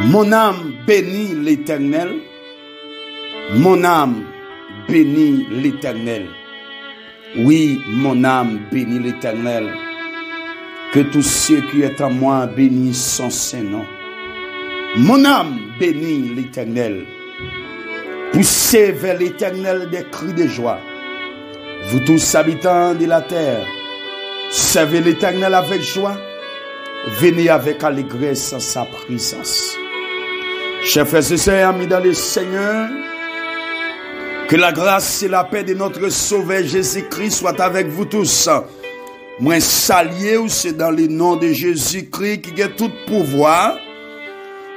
Mon âme bénit l'Éternel. Mon âme bénit l'Éternel. Oui, mon âme bénit l'Éternel. Que tous ceux qui sont en moi bénissent son Saint-Nom. Mon âme bénit l'Éternel. Poussez vers l'Éternel des cris de joie. Vous tous habitants de la terre, servez l'Éternel avec joie. Venez avec allégresse en sa présence. Chers frères et sœurs, amis dans le Seigneur, que la grâce et la paix de notre Sauveur Jésus-Christ soient avec vous tous. Moi, saluer ou c'est dans le nom de Jésus-Christ qui a tout pouvoir.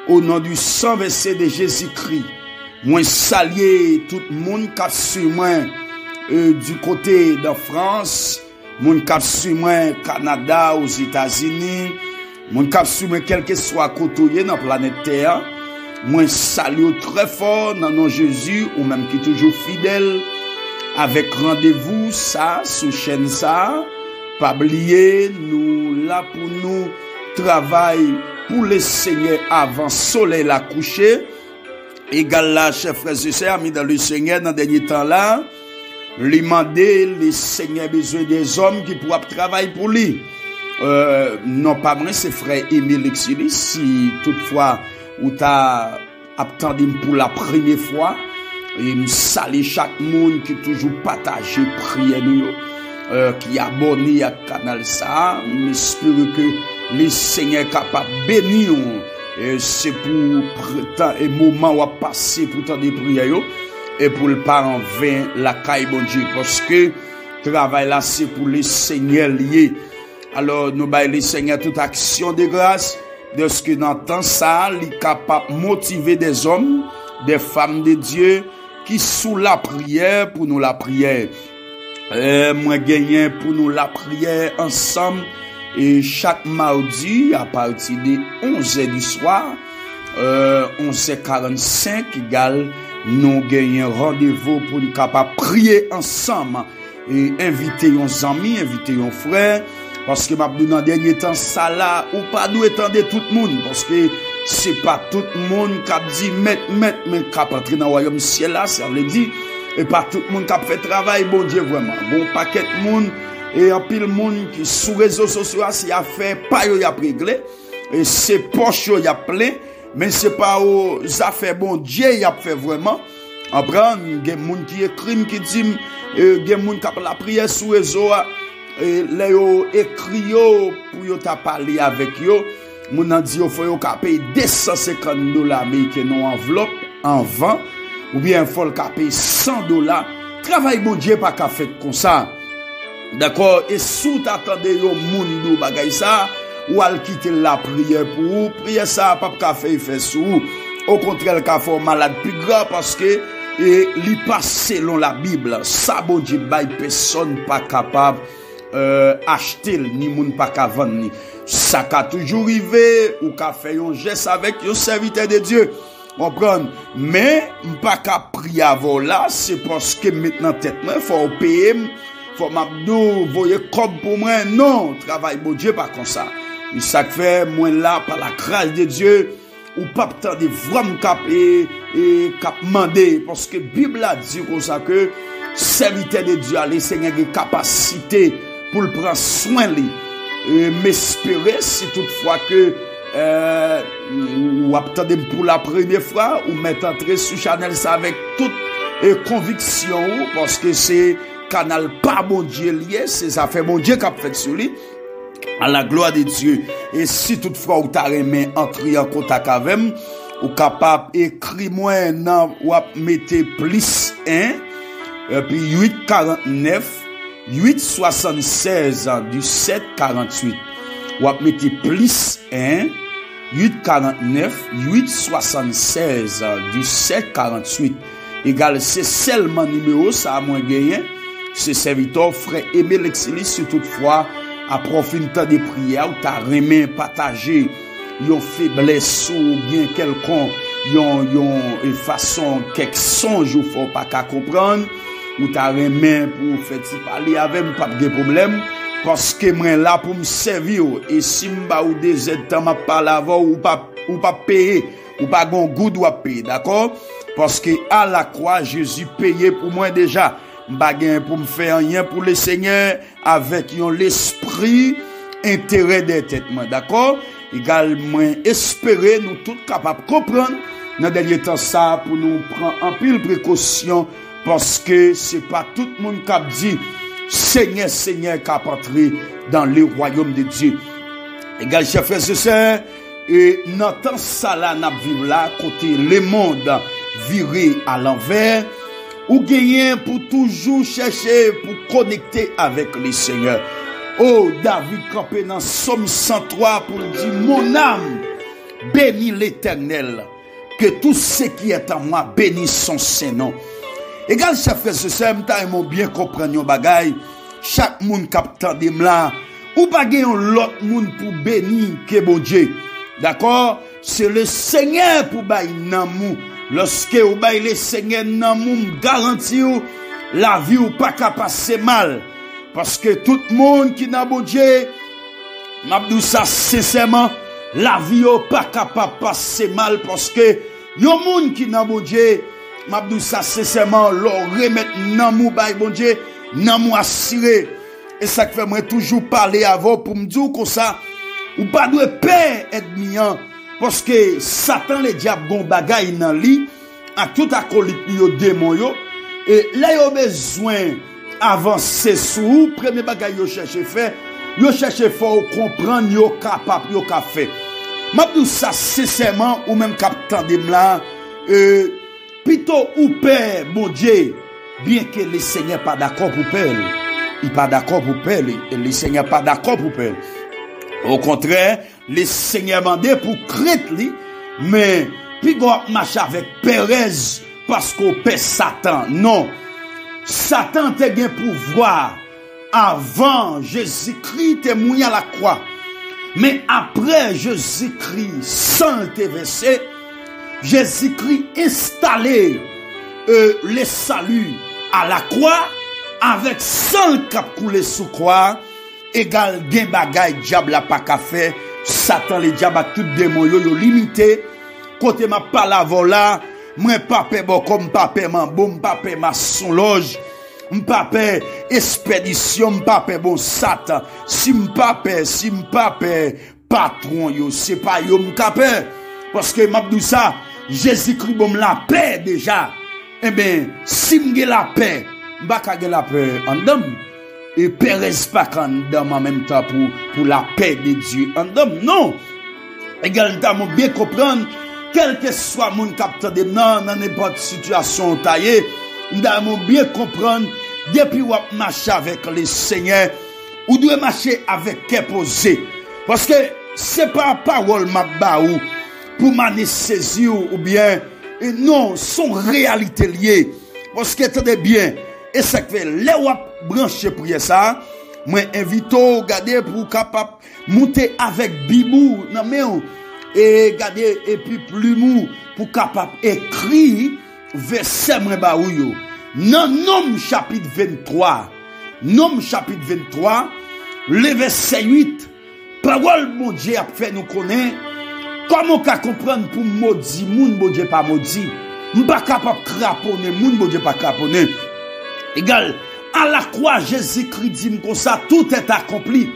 Au nom du sang versé de Jésus-Christ. Moi, saluer tout le monde qui a su moi du côté de France, moun qui a su moi Canada, aux États-Unis, moun qui a su moi quel que soit côté dans la planète Terre. Moi, salue très fort dans nom Jésus, ou même qui est toujours fidèle, avec rendez-vous, ça, sous chaîne ça. Pas oublier, nous, là pour nous, travail pour le Seigneur avant soleil la coucher. Égal là, chers frères et sœurs, amis dans le Seigneur, dans le dernier temps là, lui demander, le Seigneur besoin des hommes qui pourront travailler pour lui. Non, pas moi, c'est frère Émile Exilis, si toutefois, ou t'as attendu pour la première fois, et nous saluons chaque monde qui toujours partagé prière nous, qui abonné à canal ça, j'espère que le Seigneur est capable de bénir, c'est pour temps et moment où a passé pour temps de prière, et pour le pas en vain la caille bon Dieu, parce que travail là c'est pour le Seigneur lié. Alors nous baillons le Seigneur toute action de grâce. De ce que dans temps ça, il est capable de motiver des hommes, des femmes de Dieu, qui sous la prière, pour nous la prière. Moi gagnant pour nous la prière ensemble, et chaque mardi, à partir de 11h du soir, 11h45, égale, nous gagnons rendez-vous pour nous capables de prier ensemble, et inviter nos amis, inviter nos frères, parce que m'a dans dernier temps ça là ou pas nous étendre tout le monde parce que c'est pas tout le monde qui a dit mais qui a entrer dans le royaume ciel là, ça veut dire et pas tout le monde qui a fait travail bon Dieu vraiment. Bon paquet de monde et en pile monde qui sur réseaux sociaux c'est a fait pas yo y a réglé et c'est poche yo y a plein mais c'est pas aux affaires bon Dieu y a fait vraiment. En prendre des monde qui écrit qui dit des monde qui a la prière sur réseau et les yo écrit yo pour yo ta parler avec yo moun nan di yo faut yo ka payer $250 américains en enveloppe en vent ou bien faut ka payer $100 travail bon Dieu pas ka fait comme ça d'accord et sous t'attendez yo moun do bagay ça ou al quitter la prière pour prière ça pas ka fait sous au contraire ka fait malade plus grave parce que et li passe selon la Bible ça bon Dieu bail personne pas capable acheter ni moun pas ka vendre ni ça ka toujours arrivé ou ka fait un geste avec un serviteur de Dieu comprendre mais pas ka prier avant là c'est parce que maintenant tête moi faut payer faut m'abdou voyer comme pour moi non travail bon Dieu pas comme ça et ça fait moi là par la grâce de Dieu ou pas tant de vraiment cap et cap demander parce que Bible a dit comme ça que serviteur de Dieu a les Seigneur des capacités pour le prendre soin lui et m'espérer si toutefois que ou attendez pour la première fois ou mettre entrer sur channel ça avec toute conviction parce que c'est canal pas bon Dieu lié c'est ça fait bon Dieu qui a fait sur lui à la gloire de Dieu et si toutefois ou t'a remis entrer en contact avec moi ou capable écrire moi non ou mettre plus 1 puis 849 876 du 748 ou ap mette plus 1 849 876 du 748 égal c'est seulement numéro ça a moins gagné c'est serviteur frère Émile Exilis si toutefois à profiter de prière ou ta remet partager yon faiblesse ou bien quelconque yon façon quelque songe ou faut pas qu'à comprendre ou ta remet pour faire parler avec pas de problème parce que moi là pour me servir et si m'ba ou des temps m'a parler avant ou pas ou pas payer, ou pas gon goût doit payer, d'accord? Parce que à la croix, Jésus payé pour moi déjà. M'pa gen pour me faire rien pour le Seigneur avec l'esprit intérêt des têtes, d'accord? Également espérer nous tous capables de comprendre dans dernier temps ça pour nous prendre en pile précaution parce que c'est pas tout le monde qui dit Seigneur, Seigneur qui a entré dans le royaume de Dieu. Égal, chers frères et sœurs, et dans temps ça là, n'a vivre là, côté le monde viré à l'envers, ou gagner pour toujours chercher, pour connecter avec le Seigneur. Oh, David campé dans Somme 103 pour dire, mon âme, bénis l'Éternel, que tout ce qui est en moi bénisse son Saint-Nom. Égal, chers frères et sœurs, m'taïmon bien comprendre yon bagay, chaque monde captant des là, ou pas gagner l'autre monde pour bénir que bon Dieu. D'accord? C'est le Seigneur pour bailler namou. Lorsque vous baillez le Seigneur namou, garantit la vie ou pas qu'à passer mal. Parce que tout le monde qui n'a bon Dieu, m'abdou ça sincèrement, la vie ou pas capable passer mal parce que yon monde qui n'a bon Dieu, m'abdou ça sincèrement, leur remettre namou baille bon Dieu, namou assuré. Et ça fait moi toujours parler avant pour me dire comme ça, ou pas de paix être parce que Satan le diable gon bagay nan li à tout acolyte yo démon yo et là yo besoin avancer sous premier bagay yo chercher faire faut comprendre yo capable yo ka faire m'a dit ça sincèrement ou même captant de là plutôt ou père bon Dieu bien que le Seigneur pas d'accord pour père il pas d'accord pour père et le Seigneur pas d'accord pour père. Au contraire, le Seigneur mandé pour crête li, mais puis go marche avec Pérez parce qu'on paie Satan. Non. Satan te gen pouvoir avant Jésus-Christ te mouillé à la croix. Mais après Jésus-Christ sans te verser, Jésus-Christ installé le salut à la croix avec sang cap coulé sous croix. Égal gen bagay diable a pas ka fait Satan le diable a tout démon yo limité côté ma parle avant là moi pape bon comme pape mambo pape maçon loge pape expédition pape bon Satan si pape patron yo c'est pas yo m'capé parce que m'abdou ça Jésus-Christ bon la paix déjà eh ben si m'gè la paix m'pa ka gè la paix en dame. Et Pérez pas qu'en même temps pour la paix de Dieu. En dame, non. Également, bien comprendre, quel que soit mon capteur de dans n'importe situation taillée, nous devons bien comprendre, depuis qu'on marche avec le Seigneur, ou doit marcher avec qu'est posé. Parce que c'est pas parole mabaou pour m'en saisir ou bien, et non, son réalité liée. Parce que attendez bien, et ça fait les wap brancher pour ça, moi invite au garder pour capable monter avec bibou non mais et garder et puis plume pour capable écrire verset moi ba ou yo. Dans Nom chapitre 23, Nom chapitre 23, le verset 8, parole mon Dieu a fait nous connaître comment ka comprendre pour maudit moun bon Dieu pas maudit. M'pas capable craponner moun bon Dieu pas craponner. Égal, à la croix, Jésus-Christ dit comme ça, tout est accompli.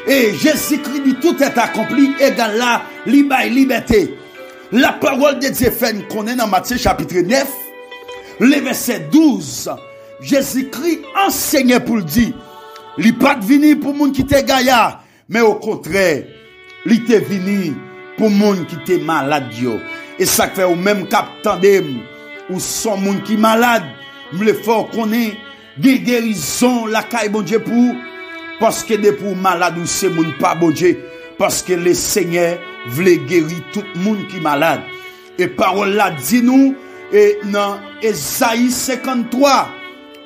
Et Jésus-Christ dit tout est accompli, égal là, liberté. La parole de Dieu fait nous connaît dans Matthieu chapitre 9, le verset 12. Jésus-Christ enseignait pour le dire, il pas venu pour moun qui était gaillard, mais au contraire, il était venu pour moun qui était malade. Et ça fait au même cap tandem, ou son moun qui malade, m'le faut connaît des guérisons la caille bon Dieu pour parce que des pour malade ou c'est moun pas bon Dieu parce que le Seigneur voulait guérir tout le monde qui malade et parole là dit nous et dans Ésaïe 53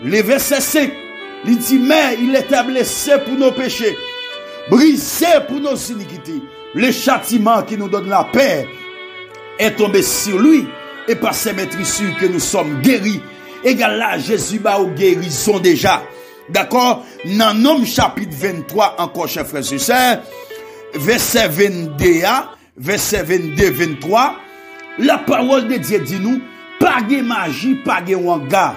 le verset 5 il dit mais il était blessé pour nos péchés brisé pour nos iniquités le châtiment qui nous donne la paix est tombé sur lui et par ses maîtrisures que nous sommes guéris. Égal là, Jésus ba ou guérison déjà. D'accord? Dans Nom chapitre 23, encore, chers frères et sœurs, verset 22, verset 22-23, la parole de Dieu dit nous, pas de magie, pas de wanga,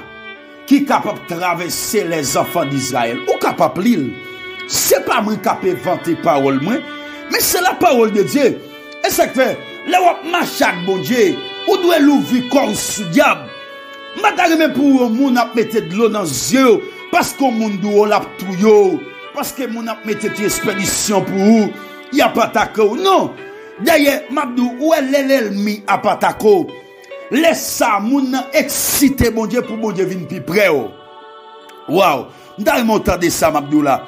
qui est capable de traverser les enfants d'Israël. Ou capable de l'île. C'est pas moi qui peux inventer parole, moi, mais c'est la parole de Dieu. Et ça fait, là où machaque bon Dieu, ou doit l'ouvrir corps sous diable. Madame pour moun a mettre de l'eau dans les yeux, parce que moun dou l'a tout parce que moun a mettre une expédition pour vous, il y a pas tako. Non. D'ailleurs, Mabdou, où est l'ennemi à patako? Laisse ça, moun excité bon Dieu pour bon Dieu venir plus près. Wow. Dans le montant de ça, Mabdou là.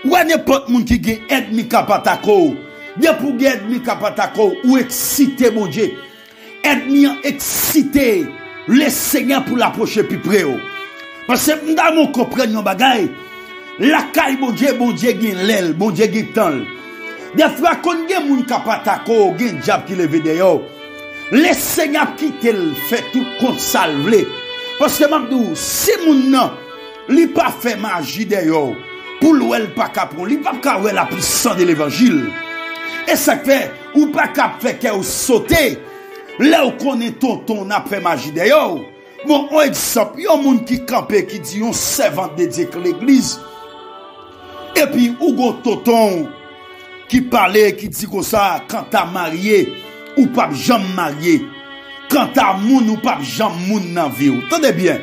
Ou n'importe moun qui gen ennemi à patako. Bien pour gen ennemi à patako, ou excité bon Dieu. Ennemi excité. Le Seigneur pour l'approcher plus près. Parce que dans mon comprendre bagay, la caille bon Dieu gen l'aile, bon Dieu gen temps. Des fois qu'on gen moun kapatako, gen diable qui leve dehors. Le Seigneur quitte le fait tout contre salvé. Parce que m'abdou, si moun nan li pas fait magie dehors, pour l'ouel pas capon, li pas ka la puissance de l'évangile. Et ça fait ou pas cap fait que sauter. Là où connaît tonton après magie d'ailleurs. Bon, on exemple, il y a un monde qui campe qui dit on servant de Dieu que l'église. Et puis, ou go tonton qui parlait, qui dit comme ça, quand t'as marié, ou pas jamais marié. Quand t'as moun ou pas jamais moun dans vie. Tenez bien.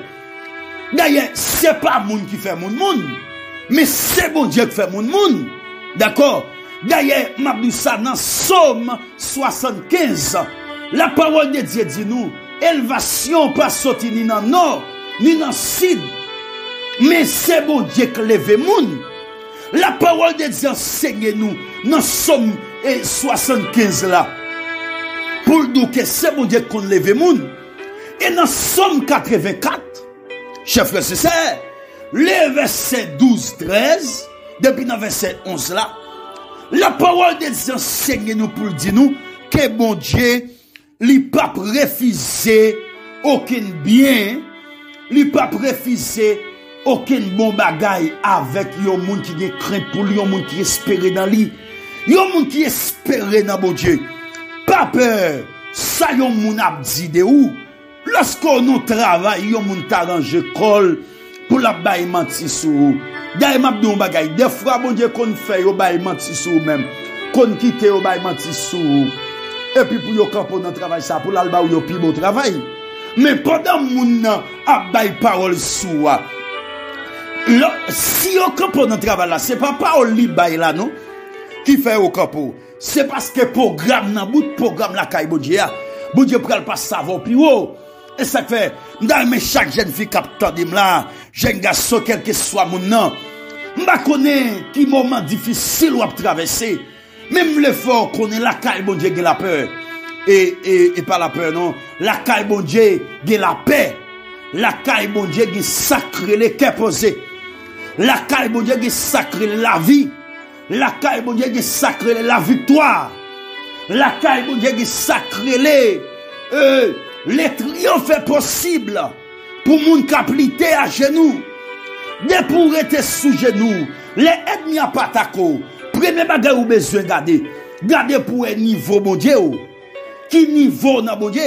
D'ailleurs, c'est pas moun qui fait moun, mais c'est bon Dieu qui fait moun. D'accord? D'ailleurs, m'a dit ça dans Somme 75. La parole de Dieu dit nous, élevation pas sorti ni dans nord, ni dans sud. Mais c'est bon Dieu qui lève moun. La parole de Dieu enseigne nous dans Somme 75 là. Pour nous que c'est bon Dieu qu'on lève moun. Et dans Somme 84, chef frère c'est ça, le verset 12-13, depuis dans verset 11 là, la parole de Dieu enseigne nous pour dire nous que bon Dieu li pas refuser aucun bien, li pas refuser aucun bon bagay avec yon moun qui gen crainte pour lui, yon moun qui espère dans lui, yon moun qui espère dans bon Dieu. Pas peur, ça yon moun ap di de ou. Lorsqu'on nous travaille, yon moun t'arrange col pour la baye menti sou. D'ailleurs m'a dit un bagay, des fois bon Dieu qu'on fait yo baye menti sou même, qu'on quitte yo baye menti sou. Et puis pour yo campo dans travail ça pour l'alba ou yo pi bon travail. Mais pendant moun a bay parole sou. Si yo campo dans travail là, c'est pas parole li bay là non qui fait au campo. C'est parce que programme nan bout programme la kay bon Dieu pral pas savoir pi haut. Et ça fait mais chaque jeune fille capte dim là, jeune garçon quel que soit moun nan. M'pa connaît qui moment difficile ou à traverser. Même l'effort qu'on est la caille bon Dieu qui la peur. Et pas la peur non. La caille bon Dieu qui la paix. La caille bon Dieu qui sacré les cœurs posés. La caille bon Dieu qui sacré la vie. La caille bon Dieu qui sacré la victoire. La caille bon Dieu qui sacré les triomphes possibles pour moun caplité à genoux. Dès pour être sous genoux, les ennemis à patako. Premier bagay ou besoin garder. Garder pour un niveau bon Dieu. Qui niveau dans bon Dieu?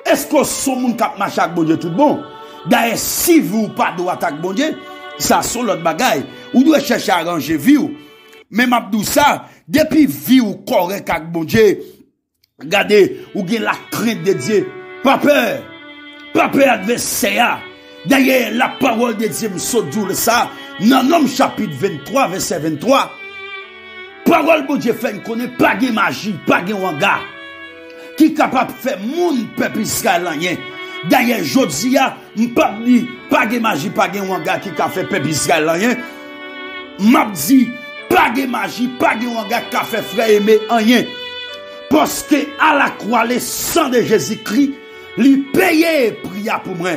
Est-ce que son moun k'ap marche avec bon Dieu tout bon? D'ailleurs si vous pas droit avec bon Dieu, ça sont l'autre bagay. Ou doit chercher à arranger vie ou. Même abdou ça, depuis vie ou correct avec bon Dieu. Regardez, ou gen la crainte de Dieu. Pas peur. Pas peur adversaire. D'ailleurs, la parole de Dieu me saute ça. Dans Nom chapitre 23, verset 23. Parole de Dieu fait qu'on n'est pas de magie, pas de wanga. Qui est capable de faire moun peuple israélien. D'ailleurs, Jodia, m'pa dit pas de magie, pas de wanga qui a fait peuple israélien. M'a dit pas de magie, pas de wanga qui a fait frère aimé rien. Parce que à la croix, le sang de Jésus-Christ, lui payé prière pour moi.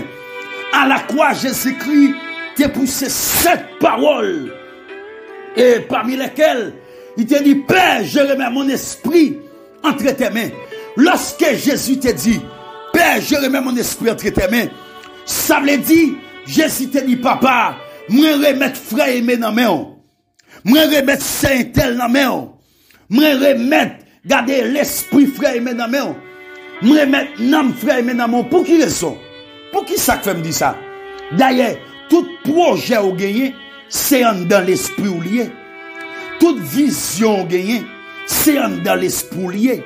À la croix, Jésus-Christ t'a poussé 7 paroles. Et parmi lesquelles, il te dit, Père, je remets mon esprit entre tes mains. Lorsque Jésus te dit, Père, je remets mon esprit entre tes mains, ça veut dire, Jésus te dit, Papa, moi remettre frère aimé dans mes mains. Moi remettre Saint-Tel dans mes mains. Moi remettre Gardez l'esprit frère et mesdames. Me remettre nam frère et mesdames pour qui raison? Pour qui ça fait me dire ça? D'ailleurs, tout projet au gagné, c'est dans l'esprit ou lié. Toute vision au gagné, c'est dans l'esprit lié.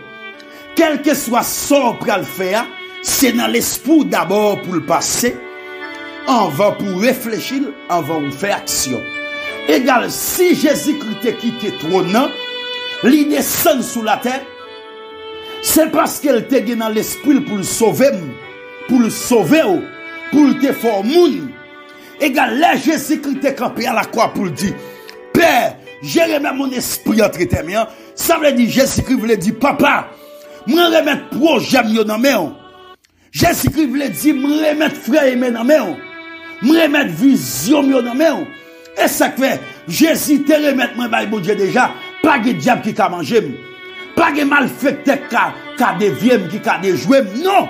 Quel que soit ce qu'on va faire, c'est dans l'esprit d'abord pour le passer. On va pour réfléchir, on va faire action. Égal, si Jésus-Christ a quitté le trône, il descend sous la terre, c'est parce qu'elle était dans l'esprit pour le sauver, pour le te faire moun. Égal, là, Jésus-Christ est campé à la croix pour le dire, Père, j'ai remis mon esprit entre tes mains. Ça veut dire, Jésus-Christ voulait dire, Papa, moi remettre projet dans mes mains. Jésus-Christ voulait dire, moi remettre frère et dans mes mains. Moi remettre vision dans mes mains. Et ça fait, Jésus te remettre moi bon Dieu déjà, pas de diable qui a mangé, pas de malfaiteur qui a dévié, qui a déjoué, non.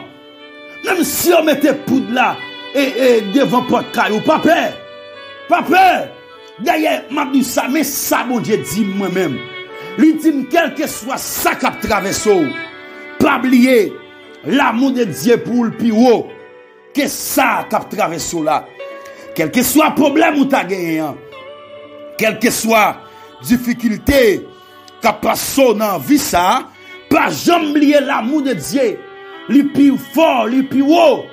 Même si on mettait poudre là, et devant porte caillou, pas peur. Pas peur. D'ailleurs, m'a dit ça, mais ça, bon Dieu dit moi-même. Il dit, quel que soit ça qui a traversé, pas oublier l'amour de Dieu pour le plus haut, que ça qui a traversé là. Quel que soit le problème ou ta gagné, quel que soit difficulté qui a passé dans la vie, ça, pas jamais oublier l'amour de Dieu, le plus fort, le plus haut,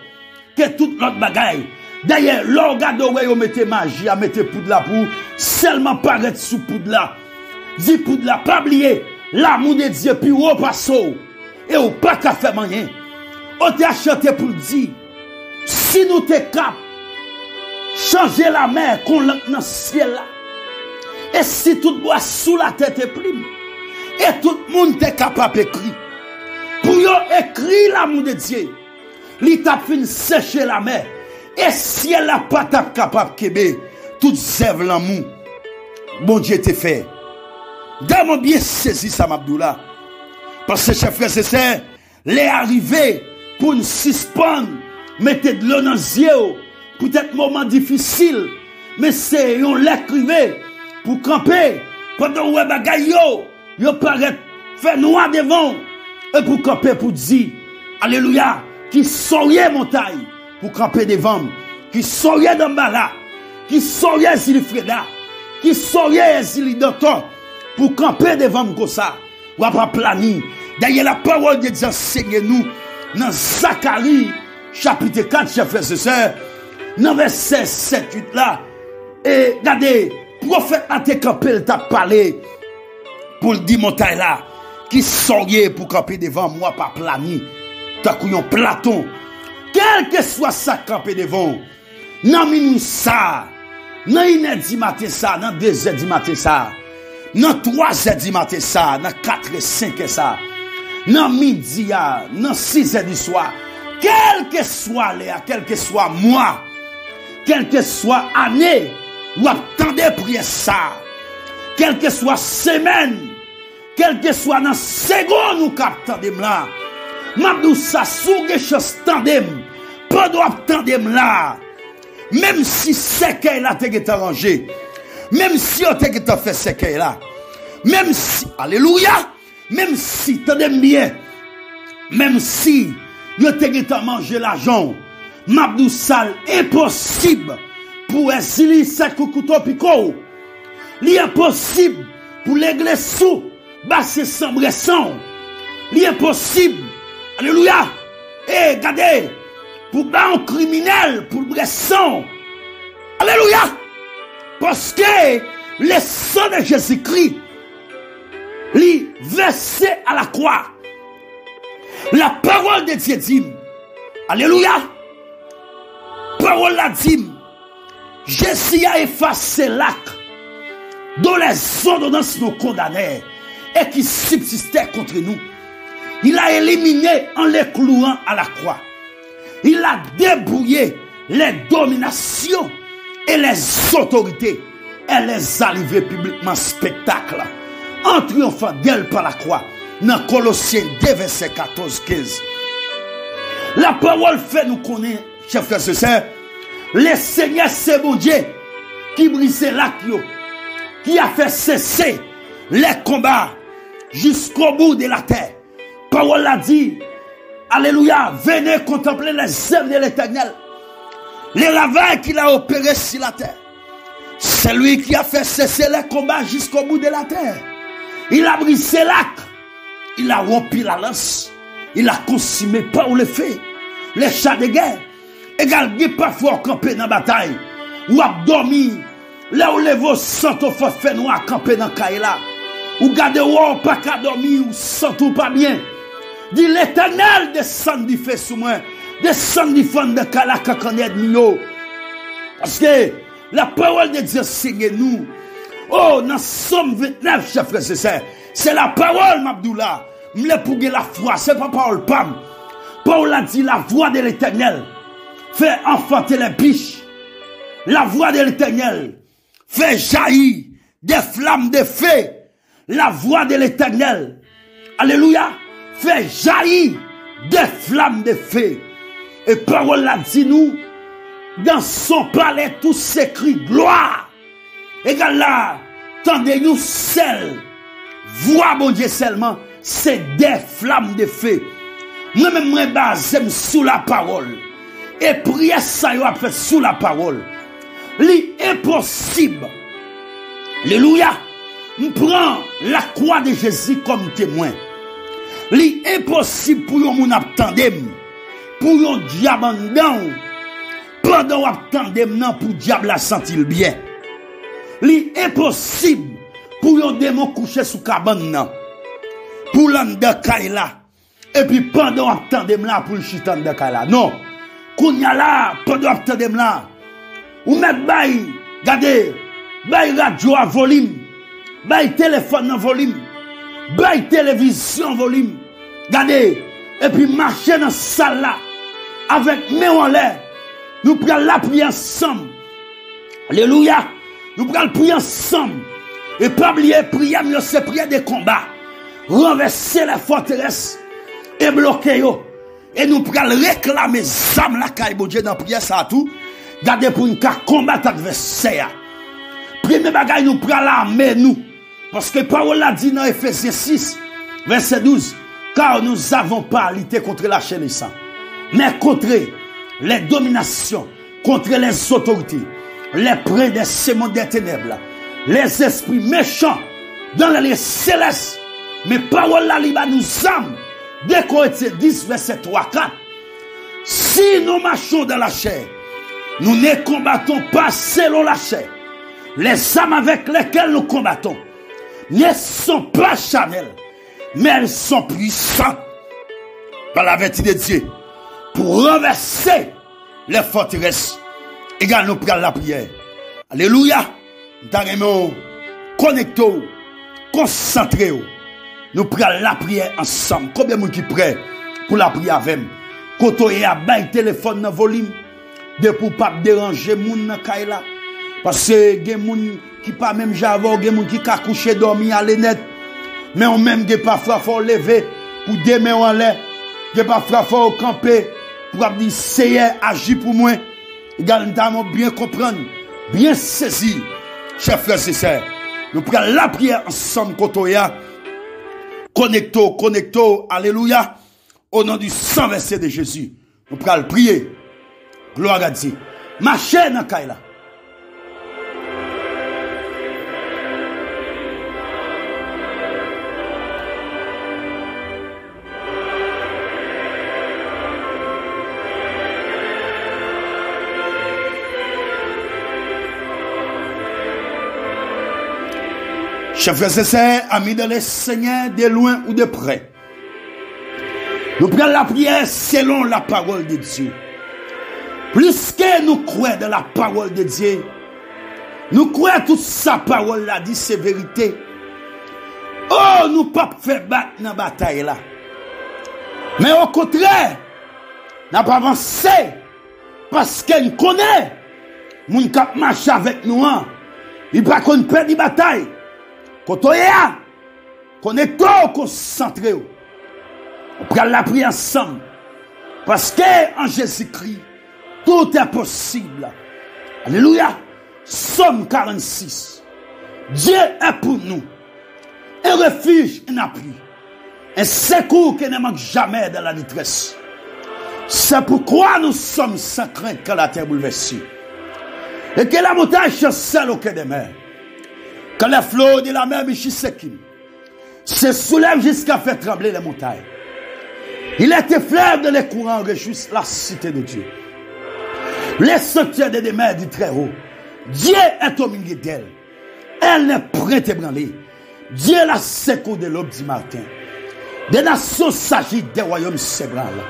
que toute notre bagaille. D'ailleurs, l'organe où mettez magie, à mettre poudre là pour seulement paraître sous poudre là. Dis poudre là, pas oublier l'amour de Dieu plus haut passo. Et ou pas qu'à faire rien. On t'a chanté pour dire, si nous t'es cap, changer la mer qu'on l'a dans le ciel là. Et si tout bois sous la tête est prime. Et tout le monde est capable d'écrire. Pour écrire l'amour de Dieu. L'étape fin sécher la mer. Et si elle n'a pas capable de tout sève l'amour. Bon Dieu te fait. D'ailleurs, bien saisi ça, Mabdoula. Parce que, chers frères et sœurs, les arrivés pour nous suspendre, mettez de l'eau dans les yeux, peut-être moment difficile, mais c'est un l'écrivé pour camper, pendant que bagaille yo paraît faire noir devant, et pour camper pour dire, alléluia, qui soyez montagne, pour camper devant, qui soyez dans bala, qui soyez Zilfreda, qui soyez Zilidoton, pour camper devant comme ça, ou pas planifier. D'ailleurs, la parole de Dieu enseigne nous dans Zacharie, chapitre 4, chers frères et sœurs, dans verset 7, 8 là. Et regardez, prophète a été campé, il t'a parlé pour le dire montagne là, qui soyez pour camper devant moi, pas planifier. T'as couillon Platon. Quel que soit ça campé devant, dans minuit ça, dans 1h du matin ça, dans 2h du matin ça, dans 3h du matin ça, dans 4 et 5 ça, dans midi, dans 6h du soir, quel que soit l'air, quel que soit mois, quel que soit année, ou attendez prier ça, quel que soit semaine, quel que soit dans seconde ou qu'attendez là, m'abdou ça sous des choses tandem, pas d'attendem là, même si c'est qu'elle a été arrangé, même si on t'a fait ce qu'elle là, même si, alléluia, même si, tendez bien, même si, yo te manger l'argent, m'abdou sal, impossible, pour essayer cette couteau picot, l'impossible, pour l'aigle sous, basser sans bresson, l'impossible, alléluia, et regardez, pour un criminel, pour le bresson, alléluia, parce que le sang de Jésus-Christ, li versé à la croix. La parole de Dieu dit, alléluia, parole la dit, Jésus a effacé l'acte dont les ordonnances nous condamnaient et qui subsistait contre nous. Il a éliminé en les clouant à la croix. Il a débrouillé les dominations et les autorités et les a livrés publiquement spectacle en triomphant d'elle par la croix. Dans Colossiens 2, verset 14-15. La parole fait nous connaître, chers frères et sœurs, le Seigneur c'est bon Dieu qui brisait l'acte, qui a fait cesser les combats jusqu'au bout de la terre. Parole l'a dit, alléluia, venez contempler les œuvres de l'Éternel. Les ravages qu'il a opérés sur la terre. C'est lui qui a fait cesser les combats jusqu'au bout de la terre. Il a brisé l'arc. Il a rompu la lance. Il a consumé par le feu. Les chats de guerre. Également, parfois camper dans la bataille. Ou a dormi. Là où les veaux sont au forfait noir camper dans Kaila. Ou gardez ou pas qu'à dormir ou sont ou pas bien. Dit l'Éternel descend du feu sous moi. Descend du fond de Kaila quand est nous. Parce que la parole de Dieu signe nous. Oh, dans Somme 29, chers frères et sœurs. C'est la parole, Mabdoula. M'le pour la foi, c'est pas parole pam. Paul a dit la voix de l'Éternel fait enfanter les biches. La voix de l'Éternel fait jaillir des flammes de feu. La voix de l'Éternel, alléluia, fait jaillir des flammes de feu. Et parole a dit nous, dans son palais tout s'écrit gloire. Égal là, tendez-nous seul. Voix bon Dieu seulement, c'est des flammes de feu. Moi-même, moi, basé sous la parole. Et prière ça y a fait sous la parole. L'impossible. Alléluia. On prend la croix de Jésus comme témoin. L'impossible pour yon moun attendem. Pour yon diable en dedans. Pendant attendem nan pour diable la sentir bien. L'impossible pour yon démon coucher sous cabane nan. Pour l'ande kaila. Et puis pendant attendem là pour le chitan de kaila. Non. Kounya là pendant attendem là. Ou met bay, regardez, bay radio à volume. Bay téléphone en volume. Bay télévision en volume. Regardez. Et puis marcher dans la salle là. Avec main en l'air. Nous prenons la prière ensemble. Alléluia. Nous prenons prier ensemble. Et pas oublier prière, mais c'est prière de combat. Renverser la forteresse. Et bloquer yo. Et nous prenons réclamer zam la caille bon Dieu dans prière ça tout. Gardez pour une combattre adversaire. Premier bagage nous prenons l'armée nous. Parce que parole a dit dans Ephésiens 6, verset 12. Car nous avons pas lutté contre la chair et le sang. Mais contre les dominations, contre les autorités, les princes des sémons des ténèbres, les esprits méchants dans les lieux célestes. Mais parole la liba nous âmes. Dès Corinthiens 10, verset 3, 4. Si nous marchons dans la chair, nous ne combattons pas selon la chair. Les âmes avec lesquelles nous combattons ne sont pas charnelles, mais elles sont puissantes par la vertu de Dieu pour renverser les forteresses. Égal, nous prenons la prière. Alléluia. Nous connectons, concentrés. Nous prenons la prière ensemble. Combien de gens qui prêt pour la prière avec moi? Quand on a un téléphone dans le volume, de pour pas déranger les gens dans la. Parce que il y a des gens qui pas même j'avais, il y a des gens qui ont couché dormi à l'énet. Mais on même parfois faut lever pour demain en l'air. Il parfois faut camper pour dire Seigneur agis pour moi. Également bien comprendre, bien saisir, chers frères et sœurs. Nous prenons la prière ensemble quand on a connecto, alléluia. Au nom du sang versé de Jésus, nous prenons prier. Gloire à Dieu. Marchez dans Kaila. Chers frères et sœurs, amis de le Seigneur, de loin ou de près, nous prenons la prière selon la parole de Dieu. Plus que nous croyons dans la parole de Dieu, nous croyons toute sa parole là dit c'est vérité. Oh, nous ne pouvons pas faire battre dans la bataille là. Mais au contraire, nous n'avons pas avancé parce qu'il connaît. Moun kap marche avec nous, il pas qu'on perd la bataille. Quand on est là, qu'on est trop concentré. On prend la prière ensemble. Parce que en Jésus-Christ, tout est possible. Alléluia. Somme 46. Dieu est pour nous. un refuge, un appui, un secours qui ne manque jamais dans la détresse. C'est pourquoi nous sommes sans crainte quand la terre bouleversée. Et que la montagne chancelle au quai des mers. Quand les flots de la mer Michisekim se soulèvent jusqu'à faire trembler les montagnes. Il est fleuve de les courants réjouissent la cité de Dieu. Les sanctuaires des mers du Très-Haut. Dieu est au milieu d'elle. Elle n'est prête à ébranler. Dieu la secoue de l'aube du matin. Des nations s'agitent, des royaumes s'ébranlent.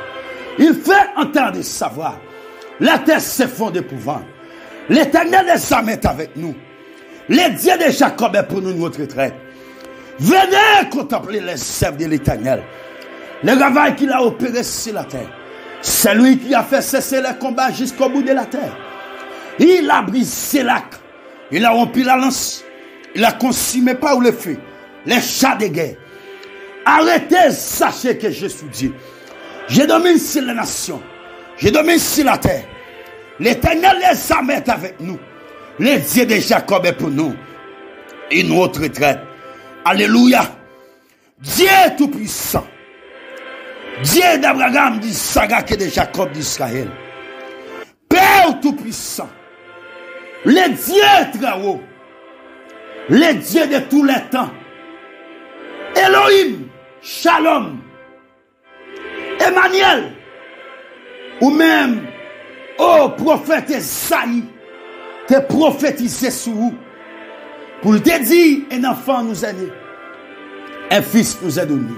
Il fait entendre sa voix. La terre s'effondre d'épouvante. L'Éternel des armées est avec nous. Les dieux de Jacob est pour nous notre retraite. Venez contempler les œuvres de l'Éternel. Le travail qu'il a opéré sur la terre. C'est lui qui a fait cesser les combats jusqu'au bout de la terre. Il a brisé l'arc. Il a rompu la lance. Il a consumé par le feu les chats de guerre. Arrêtez, sachez que je suis Dieu. Je domine sur les nations. Je domine sur la terre. L'Éternel les armées est avec nous. Les dieux de Jacob est pour nous. Une autre retraite. Alléluia. Dieu tout-puissant. Dieu d'Abraham, d'Isaac et de Jacob, d'Israël. Père tout-puissant. Les dieux très hauts. Les dieux de tous les temps. Elohim, Shalom, Emmanuel, ou même, oh prophète Esaïe, te prophétisé sur vous, pour te dire, un enfant nous est né, un fils nous est donné.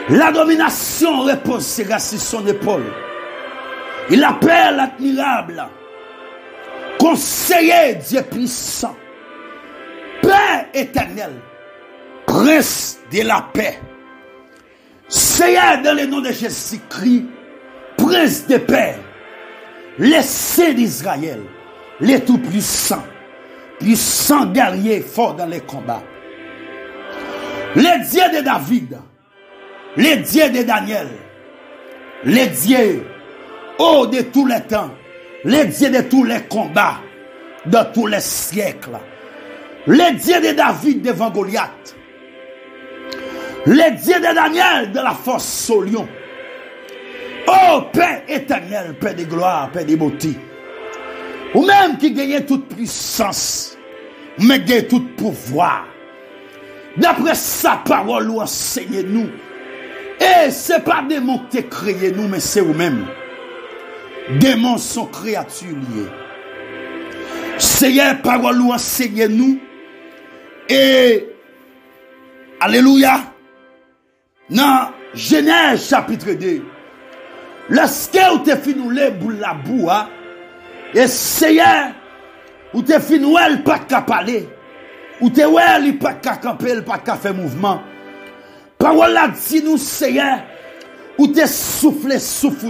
La domination reposera sur son épaule. Il appelle admirable, conseiller Dieu puissant, Père éternel, Prince de la paix. Seigneur dans le nom de Jésus-Christ, Prince de paix, les saints d'Israël, les tout-puissants, puissants guerriers forts dans les combats. Les dieux de David, les dieux de Daniel, les dieux, oh, de tous les temps, les dieux de tous les combats, de tous les siècles, les dieux de David devant Goliath, les dieux de Daniel de la force au lion. Oh, Père éternel, Père de gloire, Père de beauté. Ou même qui gagne toute puissance, mais gagne tout pouvoir. D'après sa parole, ou enseignez-nous. Et ce n'est pas des démons qui créé nous, mais c'est vous-même. Démons sont créatures liées. Seigneur, parole ou enseignez-nous. Et, alléluia. Dans Genèse chapitre 2, lorsque vous te finissez la boue, et Seigneur, vous te finissez pas qu'à parler, vous te finissez pas qu'à camper, pas qu'à faire mouvement. Parole là dit nous, Seigneur, vous te soufflez